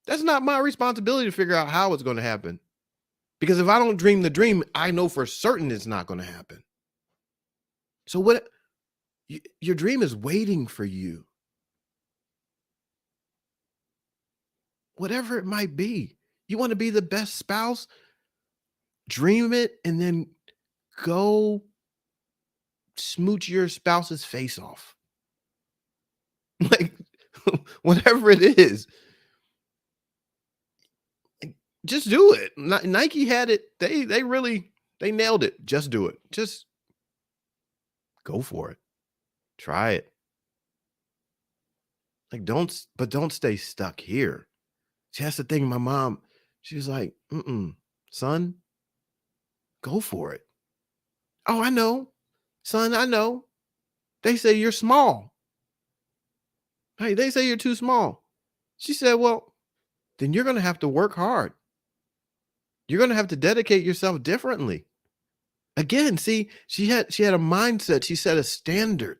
That's not my responsibility to figure out how it's going to happen. Because if I don't dream the dream, I know for certain it's not going to happen. So what? Your dream is waiting for you. Whatever it might be. You want to be the best spouse? Dream it and then go smooch your spouse's face off. Like, whatever it is. Just do it. Nike had it. They nailed it. Just do it. Just go for it. Try it. Like, don't stay stuck here. See, that's the thing. My mom, she was like, son, go for it. Oh, I know. Son, I know. They say you're small. Hey, they say you're too small. She said, well, then you're going to have to work hard. You're going to have to dedicate yourself differently. Again, see, she had a mindset. She set a standard.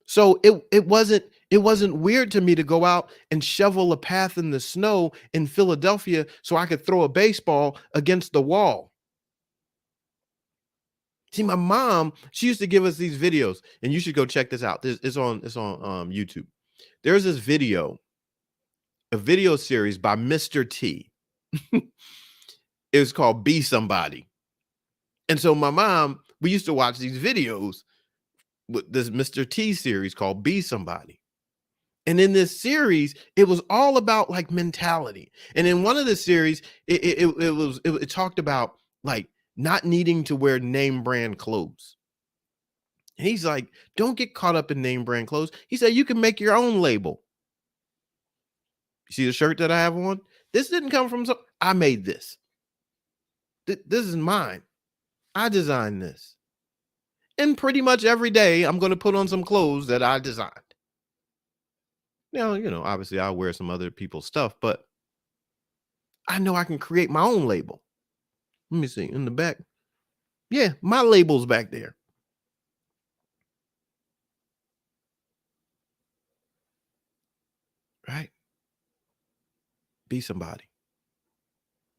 So it wasn't weird to me to go out and shovel a path in the snow in Philadelphia so I could throw a baseball against the wall. See, my mom, she used to give us these videos, and you should go check this out. It's on YouTube. There's this video, a video series by Mr. T. It was called Be Somebody. And so my mom, we used to watch these videos with this Mr. T series called Be Somebody. And in this series, it was all about like mentality. And in one of the series, it talked about like not needing to wear name brand clothes. And he's like, don't get caught up in name brand clothes. He said, you can make your own label. You see the shirt that I have on? This didn't come from, I made this. This is mine. I designed this. And pretty much every day, I'm going to put on some clothes that I designed. Now, obviously I'll wear some other people's stuff, but I know I can create my own label. Let me see. In the back. Yeah, my label's back there. Right? Be somebody.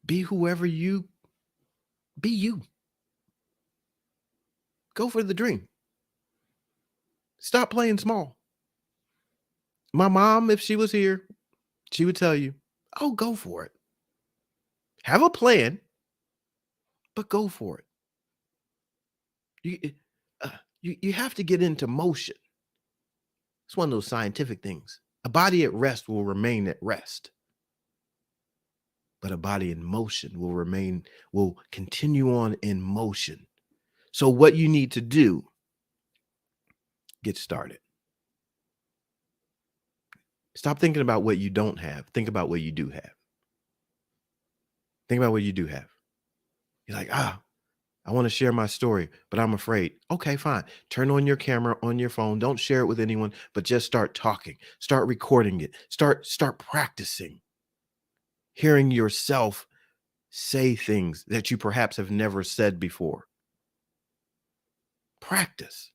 Be whoever you be you. Go for the dream. Stop playing small. My mom, if she was here, she would tell you, oh, go for it. Have a plan, but go for it. You, you have to get into motion. It's one of those scientific things. A body at rest will remain at rest, but a body in motion will continue on in motion. So what you need to do, get started. Stop thinking about what you don't have. Think about what you do have. Think about what you do have. You're like, I want to share my story, but I'm afraid. Okay, fine. Turn on your camera on your phone. Don't share it with anyone, but just start talking. Start recording it. Start practicing. Hearing yourself say things that you perhaps have never said before. Practice.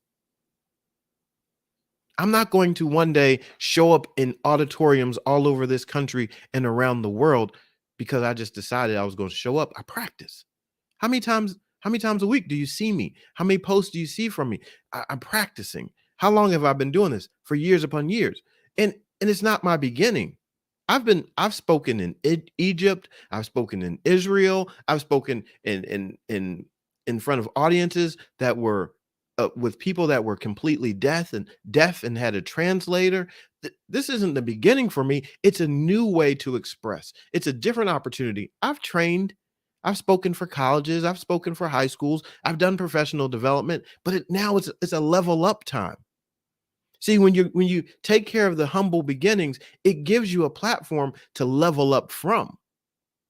I'm not going to one day show up in auditoriums all over this country and around the world because I just decided I was going to show up. I practice. How many times a week do you see me? How many posts do you see from me? I'm practicing. How long have I been doing this? For years upon years. And it's not my beginning. I've spoken in Egypt, I've spoken in Israel, I've spoken in front of audiences that were with people that were completely deaf and had a translator. This isn't the beginning for me. It's a new way to express. It's a different opportunity. I've spoken for colleges, I've spoken for high schools, I've done professional development, but now it's a level up time. See, when you take care of the humble beginnings, it gives you a platform to level up from.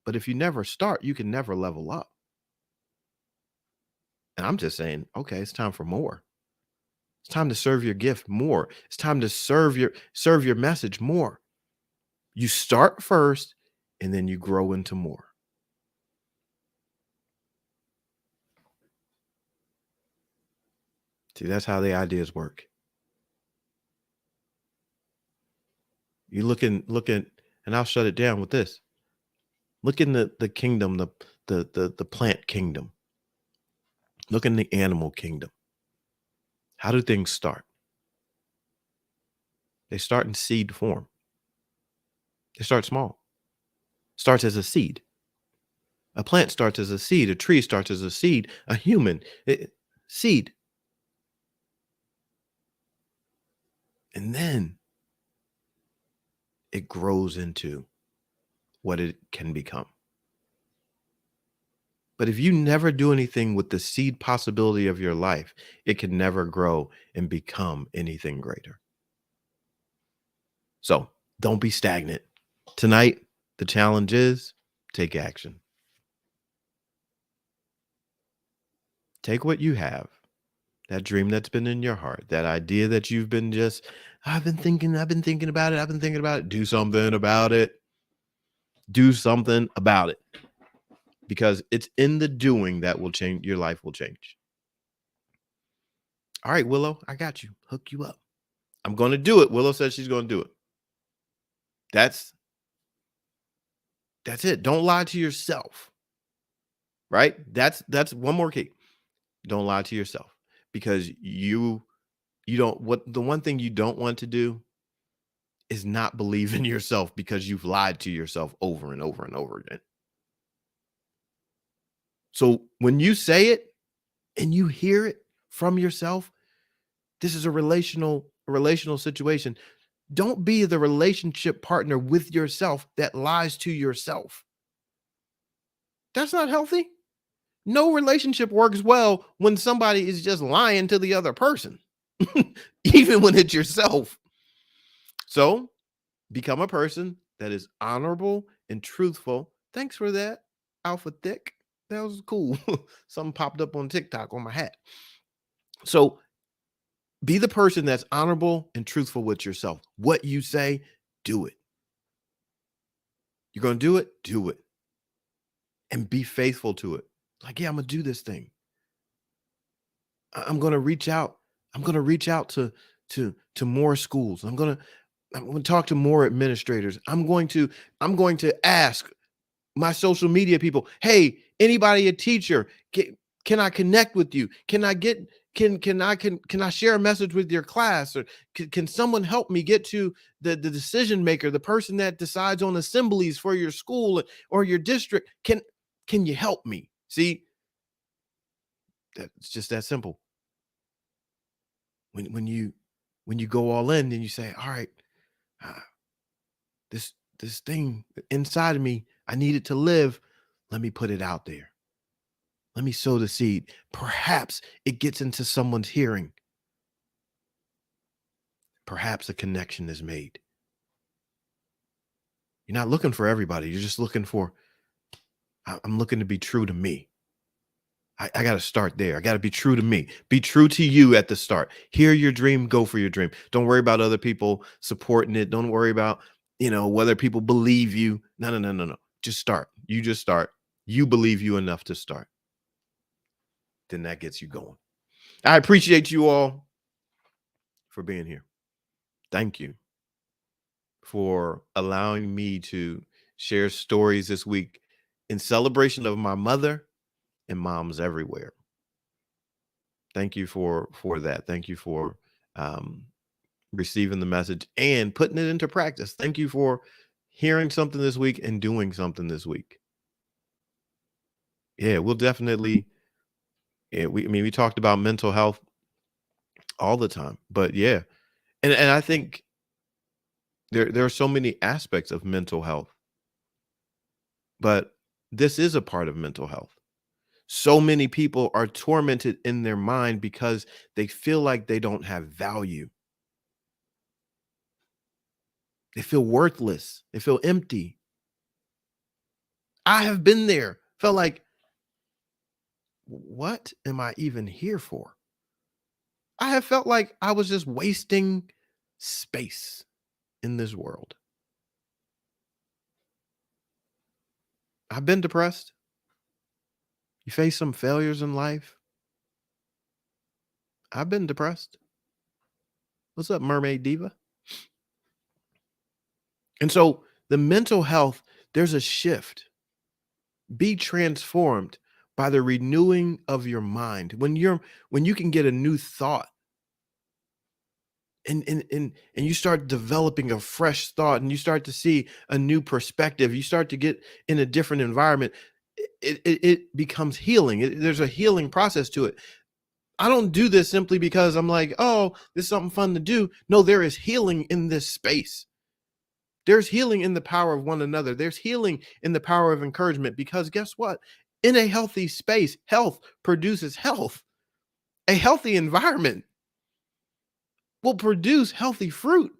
But if you never start, you can never level up. And I'm just saying, okay, it's time for more. It's time to serve your gift more. It's time to serve your message more. You start first and then you grow into more. See, that's how the ideas work. You looking, and I'll shut it down with this. Look in the kingdom, the plant kingdom. Look in the animal kingdom. How do things start? They start in seed form. They start small. Starts as a seed. A plant starts as a seed. A tree starts as a seed. A human, seed. And then it grows into what it can become. But if you never do anything with the seed possibility of your life, it can never grow and become anything greater. So don't be stagnant. Tonight, the challenge is take action. Take what you have, that dream that's been in your heart, that idea that you've been I've been thinking about it. Do something about it. Do something about it. Because it's in the doing that will change, your life will change. All right, Willow, I got you. Hook you up. I'm going to do it. Willow says she's going to do it. That's it. Don't lie to yourself. Right? That's one more key. Don't lie to yourself, because you don't, the one thing you don't want to do is not believe in yourself because you've lied to yourself over and over and over again. So when you say it and you hear it from yourself, this is a relational situation. Don't be the relationship partner with yourself that lies to yourself. That's not healthy. No relationship works well when somebody is just lying to the other person, even when it's yourself. So become a person that is honorable and truthful. Thanks for that, Alpha Thick. That was cool. Something popped up on TikTok on my hat. So be the person that's honorable and truthful with yourself. What you say, do it. You're going to do it, and be faithful to it. Like, yeah, I'm gonna do this thing. I'm gonna reach out. I'm gonna reach out to more schools. I'm gonna talk to more administrators. I'm going to ask my social media people, hey, anybody a teacher, can I connect with you? Can I get can I share a message with your class, or can someone help me get to the decision maker, the person that decides on assemblies for your school or your district? Can you help me? See, it's just that simple. When you go all in and you say, all right, ah, this thing inside of me, I need it to live. Let me put it out there. Let me sow the seed. Perhaps it gets into someone's hearing. Perhaps a connection is made. You're not looking for everybody. You're just looking for, I'm looking to be true to me. I got to start there. I got to be true to me. Be true to you at the start. Hear your dream, go for your dream. Don't worry about other people supporting it. Don't worry about, whether people believe you. No, no, no, no, no. Just start. You just start. You believe you enough to start. Then that gets you going. I appreciate you all for being here. Thank you for allowing me to share stories this week in celebration of my mother and moms everywhere. Thank you for that. Thank you for um, receiving the message and putting it into practice. Thank you for hearing something this week and doing something this week. Yeah, we'll definitely. Yeah, we talked about mental health all the time, but yeah, and I think there are so many aspects of mental health, but this is a part of mental health. So many people are tormented in their mind because they feel like they don't have value. They feel worthless. They feel empty. I have been there. Felt like, what am I even here for? I have felt like I was just wasting space in this world. I've been depressed. You face some failures in life. I've been depressed. What's up, Mermaid Diva? And so the mental health, there's a shift. Be transformed by the renewing of your mind. When you can get a new thought and you start developing a fresh thought and you start to see a new perspective, you start to get in a different environment, it becomes healing. There's a healing process to it. I don't do this simply because I'm like, oh, this is something fun to do. No, there is healing in this space. There's healing in the power of one another. There's healing in the power of encouragement, because guess what? In a healthy space, health produces health. A healthy environment will produce healthy fruit.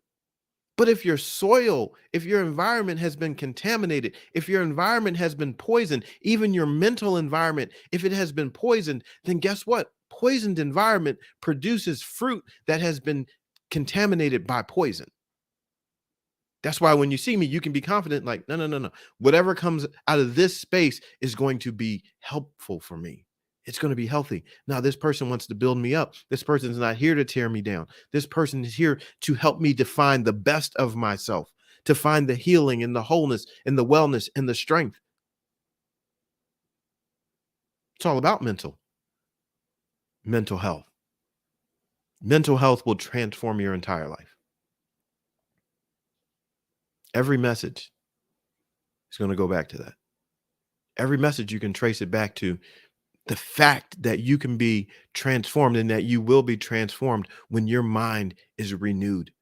But if your soil, if your environment has been contaminated, if your environment has been poisoned, even your mental environment, if it has been poisoned, then guess what? Poisoned environment produces fruit that has been contaminated by poison. That's why when you see me, you can be confident, like, no, no, no, no. Whatever comes out of this space is going to be helpful for me. It's going to be healthy. Now, this person wants to build me up. This person is not here to tear me down. This person is here to help me define the best of myself, to find the healing and the wholeness and the wellness and the strength. It's all about mental health. Mental health will transform your entire life. Every message is going to go back to that. Every message, you can trace it back to the fact that you can be transformed and that you will be transformed when your mind is renewed,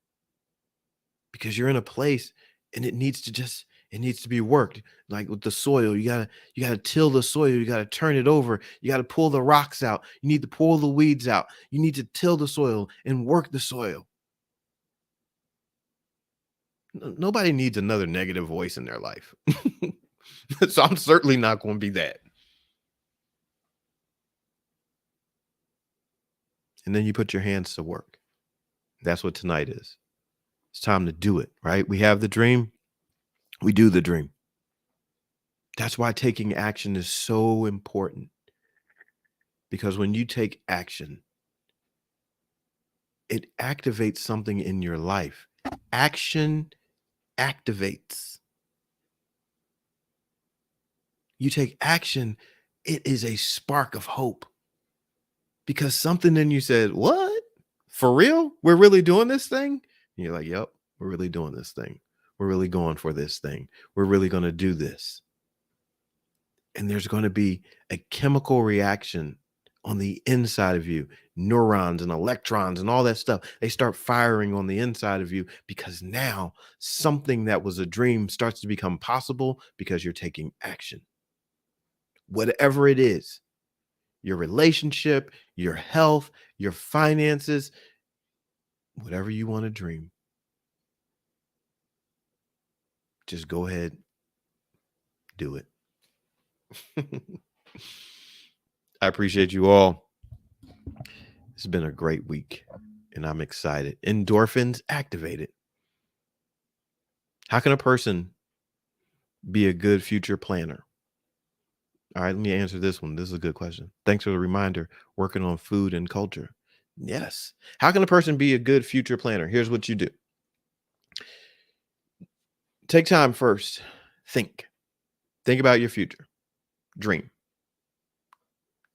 because you're in a place and it needs to be worked. Like with the soil, you gotta till the soil, you gotta turn it over, you gotta pull the rocks out, you need to pull the weeds out, you need to till the soil and work the soil. Nobody needs another negative voice in their life. So I'm certainly not going to be that. And then you put your hands to work. That's what tonight is. It's time to do it, right? We have the dream, we do the dream. That's why taking action is so important. because when you take action, it activates something in your life. Action activates. You take action, it is a spark of hope because something in you said, "What? For real? We're really doing this thing?" And you're like, "Yep, we're really doing this thing. We're really going for this thing. We're really going to do this." And there's going to be a chemical reaction on the inside of you. Neurons and electrons and all that stuff, they start firing on the inside of you because now something that was a dream starts to become possible because you're taking action. Whatever it is, your relationship, your health, your finances, whatever you want to dream, just go ahead, do it. I appreciate you all. It's been a great week and I'm excited. Endorphins activated. How can a person be a good future planner? All right, let me answer this one. This is a good question. Thanks for the reminder. Working on food and culture. Yes. How can a person be a good future planner? Here's what you do. Take time first. Think. Think about your future. Dream.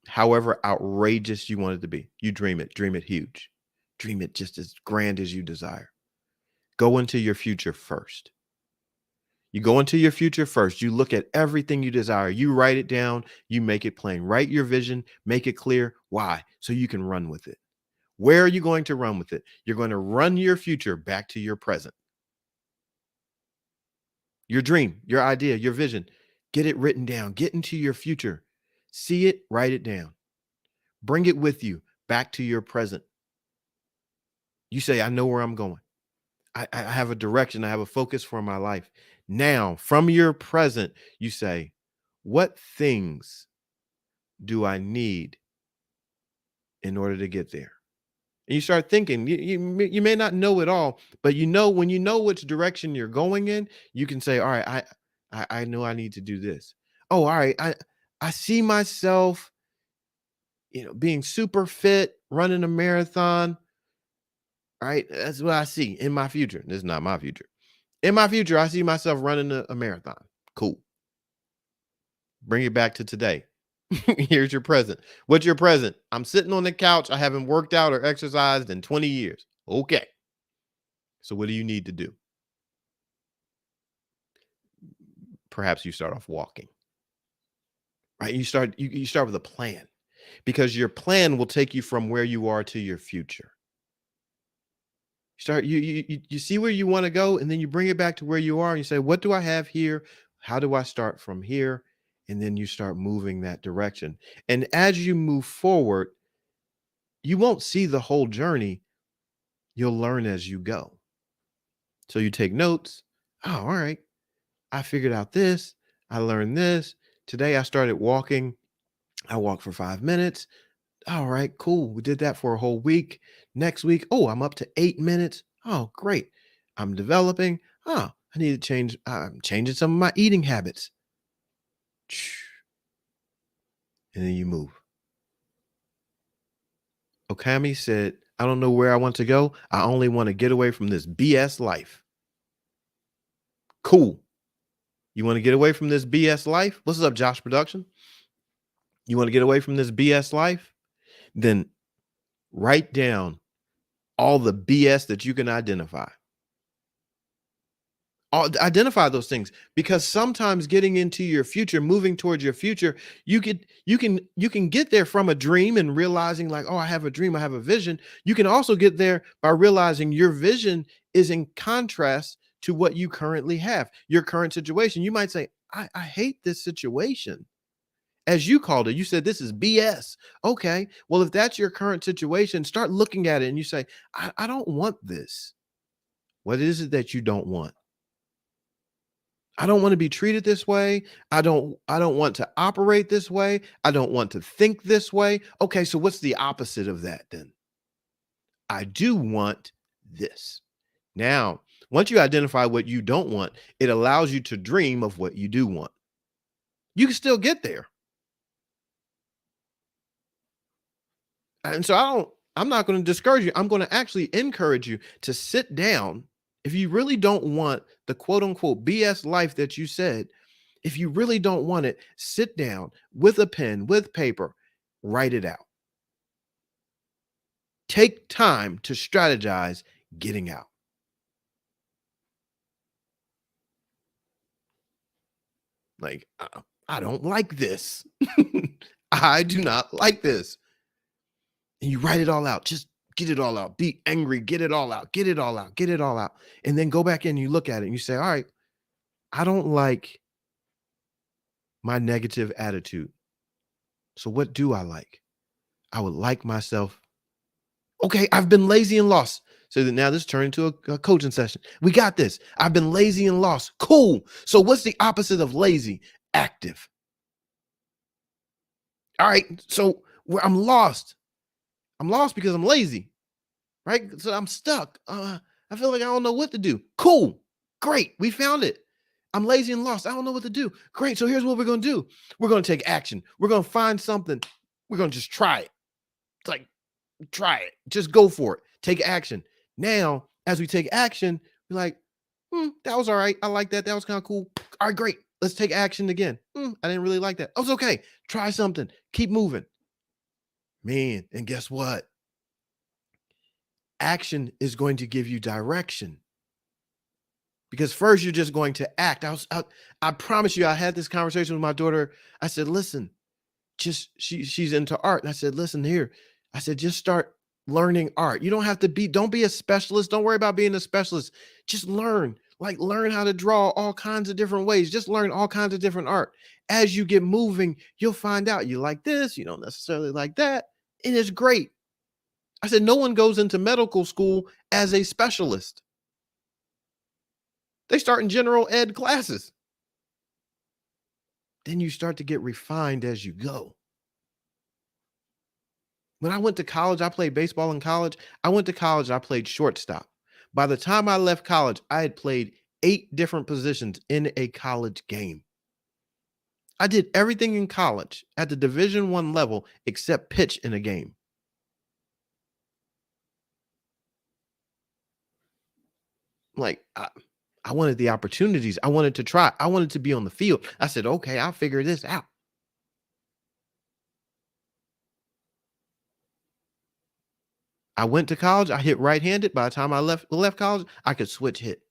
However outrageous you want it to be. You dream it. Dream it huge. Dream it just as grand as you desire. Go into your future first. You go into your future first. You look at everything you desire. You write it down. You make it plain. Write your vision. Make it clear. Why? So you can run with it. Where are you going to run with it? You're going to run your future back to your present. Your dream, your idea, your vision. Get it written down. Get into your future. See it, write it down. Bring it with you back to your present. You say, I know where I'm going. I have a direction. I have a focus for my life. Now, from your present, you say, what things do I need in order to get there? And you start thinking, you may not know it all, but when you know which direction you're going in, you can say, all right, I know I need to do this. Oh, all right. I see myself, being super fit, running a marathon. All right. That's what I see in my future. This is not my future. In my future, I see myself running a marathon. Cool. Bring it back to today. Here's your present. What's your present? I'm sitting on the couch. I haven't worked out or exercised in 20 years. Okay. So what do you need to do? Perhaps you start off walking. Right? You start with a plan because your plan will take you from where you are to your future. You see where you want to go and then you bring it back to where you are and you say, what do I have here? How do I start from here? And then you start moving that direction. And as you move forward, you won't see the whole journey. You'll learn as you go. So you take notes. Oh, all right. I figured out this. I learned this. Today I started walking. I walked for 5 minutes. All right, cool. We did that for a whole week. Next week, oh, I'm up to 8 minutes. Oh, great. I'm developing. Oh, I need to change. I'm changing some of my eating habits. And then you move. Okami said, I don't know where I want to go. I only want to get away from this BS life. Cool. You want to get away from this BS life? What's up, Josh Production? You want to get away from this BS life? Then write down all the BS that you can identify. Identify those things because sometimes getting into your future, moving towards your future, you can get there from a dream and realizing like, oh, I have a dream, I have a vision. You can also get there by realizing your vision is in contrast to what you currently have, your current situation. You might say, I hate this situation. As you called it, you said this is BS. Okay, well, if that's your current situation, start looking at it and you say, I don't want this. What is it that you don't want? I don't want to be treated this way. I don't want to operate this way. I don't want to think this way. Okay, so what's the opposite of that then? I do want this. Now, once you identify what you don't want, it allows you to dream of what you do want. You can still get there. And so I'm not going to discourage you. I'm going to actually encourage you to sit down. If you really don't want the quote unquote BS life that you said, if you really don't want it, sit down with a pen, with paper, write it out. Take time to strategize getting out. Like, I don't like this. I do not like this. And you write it all out. Just get it all out. Be angry. Get it all out. Get it all out. Get it all out. And then go back in and you look at it and you say, all right, I don't like my negative attitude. So what do I like? I would like myself. Okay, I've been lazy and lost. So that now this turned into a coaching session. We got this. I've been lazy and lost. Cool. So what's the opposite of lazy? Active. All right. So where I'm lost. I'm lost because I'm lazy. Right? So I'm stuck. I feel like I don't know what to do. Cool. Great. We found it. I'm lazy and lost. I don't know what to do. Great. So here's what we're going to do. We're going to take action. We're going to find something. We're going to just try it. It's like, try it. Just go for it. Take action. Now, as we take action, we're like, that was all right. I like that. That was kind of cool. All right, great. Let's take action again. I didn't really like that. Oh, it's okay. Try something. Keep moving. Man, and guess what? Action is going to give you direction. Because first you're just going to act. I promise you, I had this conversation with my daughter. I said, listen, she's into art. And I said, listen here. I said, just start learning art. You don't have to don't be a specialist. Don't worry about being a specialist. Just learn how to draw all kinds of different ways. Just learn all kinds of different art. As you get moving, you'll find out you like this, you don't necessarily like that. And it's great. I said, no one goes into medical school as a specialist. They start in general ed classes. Then you start to get refined as you go. When I went to college, I played baseball in college. I went to college, I played shortstop. By the time I left college, I had played 8 different positions in a college game. I did everything in college at the Division I level except pitch in a game. Like, I wanted the opportunities. I wanted to try. I wanted to be on the field. I said, okay, I'll figure this out. I went to college. I hit right-handed. By the time I left college, I could switch hit.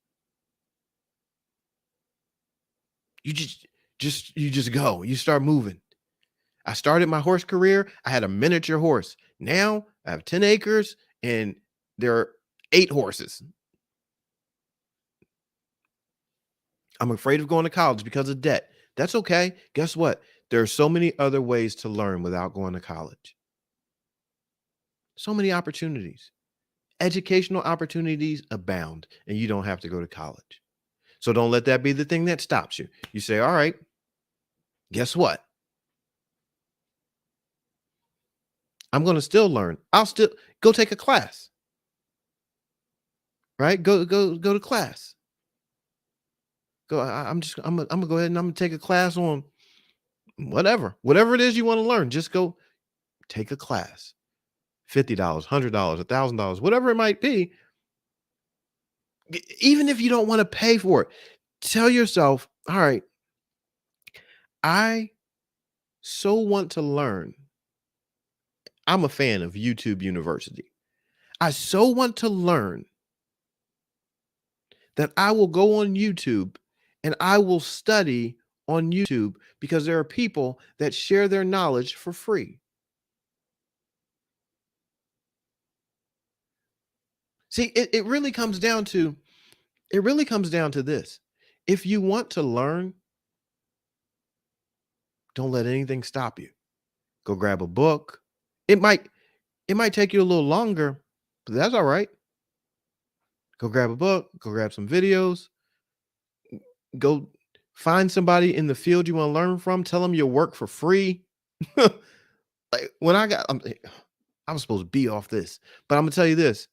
You just go. You start moving. I started my horse career. I had a miniature horse. Now I have 10 acres and there are 8 horses. I'm afraid of going to college because of debt. That's okay. Guess what? There are so many other ways to learn without going to college. So many opportunities. Educational opportunities abound, and you don't have to go to college. So don't let that be the thing that stops you. You say, all right, guess what? I'm going to still learn. I'll still go take a class. Right? Go to class. I'm gonna go ahead and I'm gonna take a class on whatever it is you want to learn. Just go take a class. $50, $100, $1,000, whatever it might be. Even if you don't want to pay for it, tell yourself, all right, I so want to learn. I'm a fan of YouTube University. I so want to learn that I will go on YouTube and I will study on YouTube because there are people that share their knowledge for free. See, it really comes down to this. If you want to learn, don't let anything stop you. Go grab a book. It might take you a little longer, but that's all right. Go grab a book, go grab some videos, go find somebody in the field you want to learn from, tell them you'll work for free. Like when I was supposed to be off this, but I'm gonna tell you this.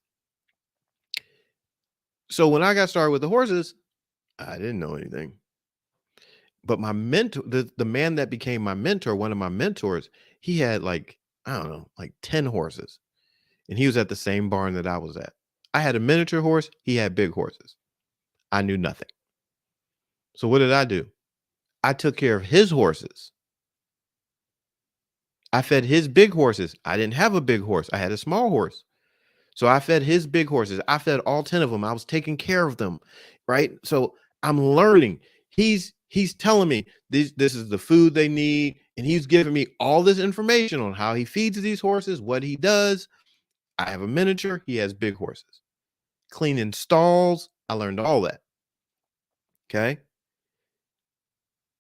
So when I got started with the horses, I didn't know anything. But my mentor, the man that became my mentor, one of my mentors, he had like I don't know, like 10 horses. And he was at the same barn that I was at. I had a miniature horse, he had big horses. I knew nothing. So what did I do? I took care of his horses. I fed his big horses. I didn't have a big horse. I had a small horse. So I fed his big horses. I fed all 10 of them. I was taking care of them, right? So I'm learning. He's telling me this is the food they need, and he's giving me all this information on how he feeds these horses, what he does. I have a miniature, he has big horses. Cleaning stalls, I learned all that. Okay?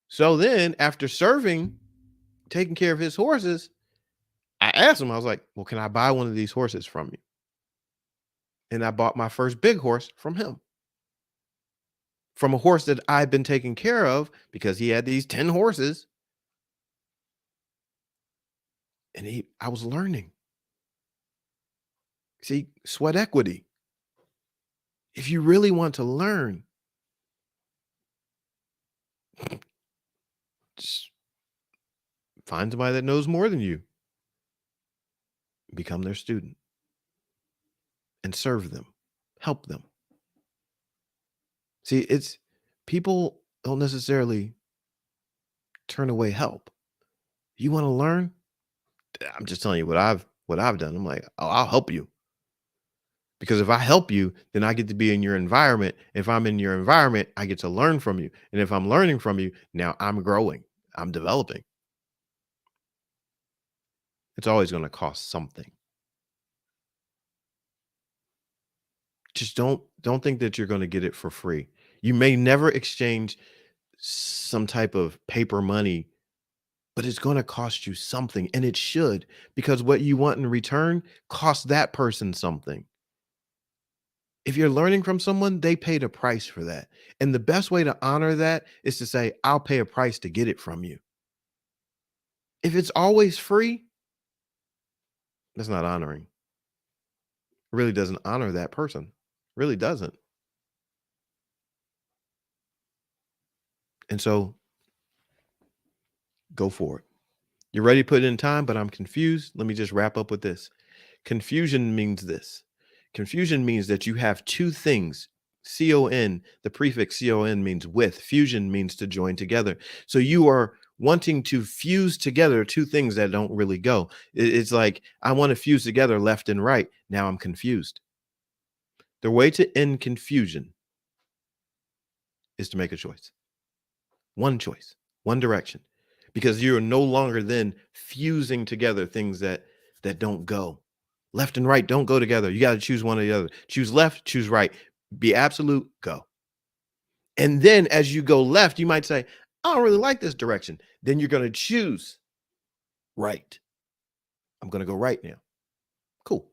So then after serving, taking care of his horses, I asked him, I was like, "Well, can I buy one of these horses from you?" And I bought my first big horse from him. From a horse that I'd been taking care of because he had these 10 horses, and I was learning. See, sweat equity. If you really want to learn, just find somebody that knows more than you, become their student and serve them, help them. See, it's people don't necessarily turn away help. You want to learn? I'm just telling you what I've done. I'm like, "Oh, I'll help you." Because if I help you, then I get to be in your environment. If I'm in your environment, I get to learn from you. And if I'm learning from you, now I'm growing. I'm developing. It's always going to cost something. Just don't think that you're going to get it for free. You may never exchange some type of paper money, but it's going to cost you something, and it should, because what you want in return costs that person something. If you're learning from someone, they paid a price for that. And the best way to honor that is to say, "I'll pay a price to get it from you." If it's always free, that's not honoring. It really doesn't honor that person. Really doesn't. And so go for it. You're ready to put in time, but I'm confused. Let me just wrap up with this. Confusion means this. Confusion means that you have two things. CON, the prefix CON means with. Fusion means to join together. So you are wanting to fuse together two things that don't really go. It's like, I want to fuse together left and right. Now I'm confused. The way to end confusion is to make a choice, one direction, because you're no longer then fusing together things that don't go. Left and right don't go together. You got to choose one or the other. Choose left, choose right. Be absolute, go. And then as you go left, you might say, "I don't really like this direction." Then you're going to choose right. I'm going to go right now. Cool.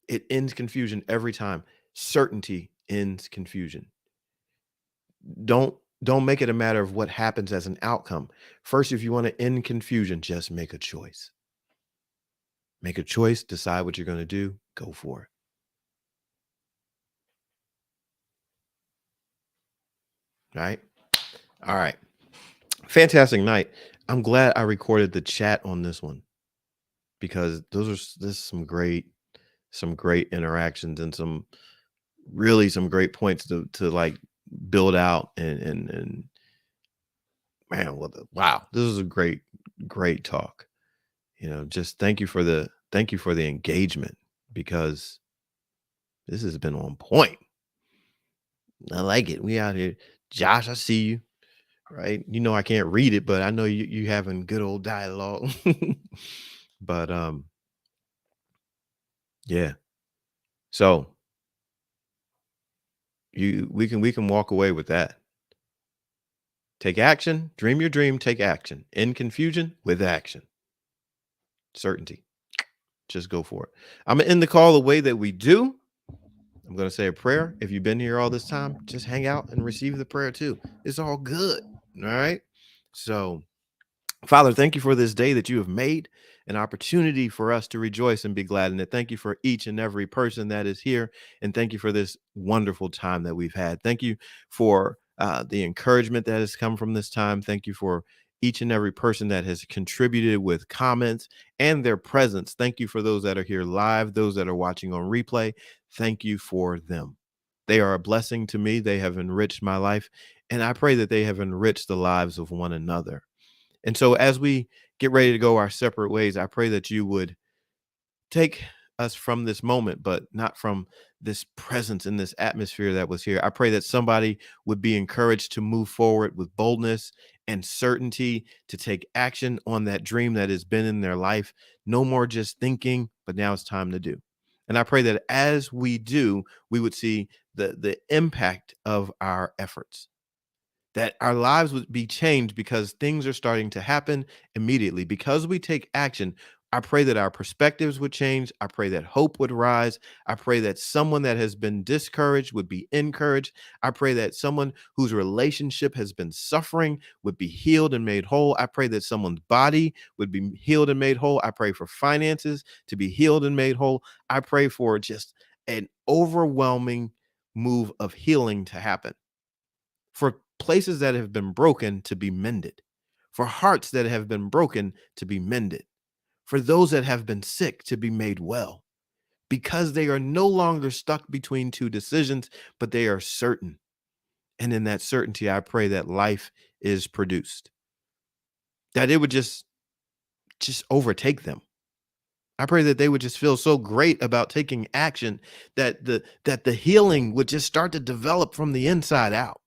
It ends confusion every time. Certainty ends confusion. Don't make it a matter of what happens as an outcome. First, if you want to end confusion, just make a choice. Make a choice, decide what you're going to do, go for it. Right? All right. Fantastic night. I'm glad I recorded the chat on this one because this is some great interactions and some great points to like build out and man, wow, this is a great talk. Just thank you for the engagement because this has been on point. I like it. We out here. Josh, I see you. Right? I can't read it, but I know you having good old dialogue. But yeah. So we can walk away with that. Take action, dream your dream, take action. In confusion with action. Certainty. Just go for it. I'm gonna end the call the way that we do. I'm gonna say a prayer. If you've been here all this time, just hang out and receive the prayer too. It's all good. All right. So Father, thank you for this day that you have made, an opportunity for us to rejoice and be glad in it. Thank you for each and every person that is here. And thank you for this wonderful time that we've had. Thank you for the encouragement that has come from this time. Thank you for each and every person that has contributed with comments and their presence. Thank you for those that are here live, those that are watching on replay. Thank you for them. They are a blessing to me. They have enriched my life, and I pray that they have enriched the lives of one another. And so as we get ready to go our separate ways, I pray that you would take us from this moment, but not from this presence in this atmosphere that was here. I pray that somebody would be encouraged to move forward with boldness and certainty to take action on that dream that has been in their life. No more just thinking, but now it's time to do. And I pray that as we do, we would see the impact of our efforts, that our lives would be changed because things are starting to happen immediately. Because we take action, I pray that our perspectives would change. I pray that hope would rise. I pray that someone that has been discouraged would be encouraged. I pray that someone whose relationship has been suffering would be healed and made whole. I pray that someone's body would be healed and made whole. I pray for finances to be healed and made whole. I pray for just an overwhelming move of healing to happen, for places that have been broken to be mended, for hearts that have been broken to be mended, for those that have been sick to be made well, because they are no longer stuck between two decisions, but they are certain. And in that certainty, I pray that life is produced, that it would just overtake them. I pray that they would just feel so great about taking action that the healing would just start to develop from the inside out,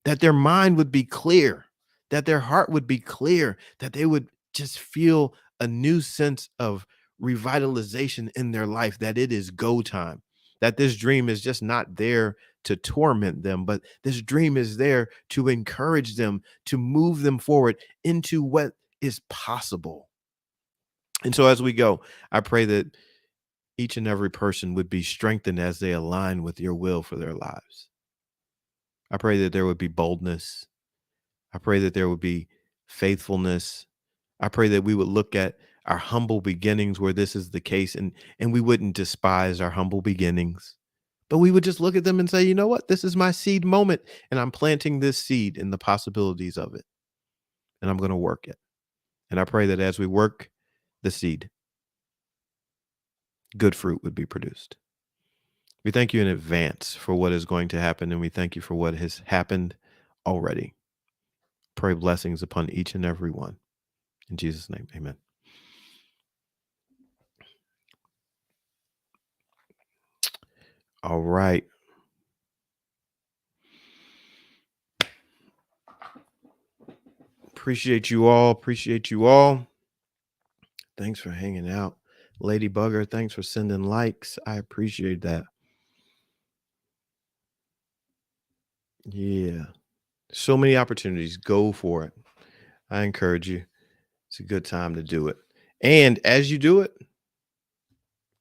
that their mind would be clear, that their heart would be clear, that they would just feel a new sense of revitalization in their life, that it is go time, that this dream is just not there to torment them, but this dream is there to encourage them, to move them forward into what is possible. And so as we go, I pray that each and every person would be strengthened as they align with your will for their lives. I pray that there would be boldness. I pray that there would be faithfulness. I pray that we would look at our humble beginnings where this is the case, and we wouldn't despise our humble beginnings, but we would just look at them and say, you know what? This is my seed moment, and I'm planting this seed in the possibilities of it, and I'm going to work it. And I pray that as we work the seed, good fruit would be produced. We thank you in advance for what is going to happen, and we thank you for what has happened already. Pray blessings upon each and every one. In Jesus' name, amen. All right. Appreciate you all. Appreciate you all. Thanks for hanging out. Lady Bugger, thanks for sending likes. I appreciate that. Yeah. So many opportunities. Go for it. I encourage you. It's a good time to do it. And as you do it,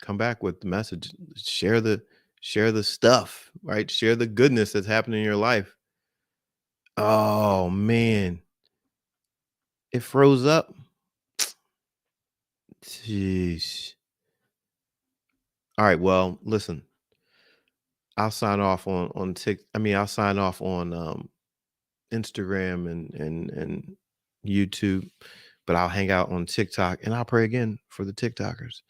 come back with the message. Share the stuff, right? Share the goodness that's happening in your life. Oh man. It froze up. Jeez. All right. Well, listen. I'll sign off on I'll sign off on Instagram and YouTube, but I'll hang out on TikTok and I'll pray again for the TikTokers.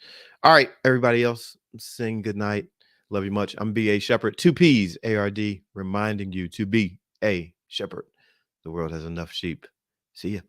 All right, everybody else, sing good night. Love you much. I'm B.A. Shepherd, 2 P's, ARD, reminding you to be a shepherd. The world has enough sheep. See ya.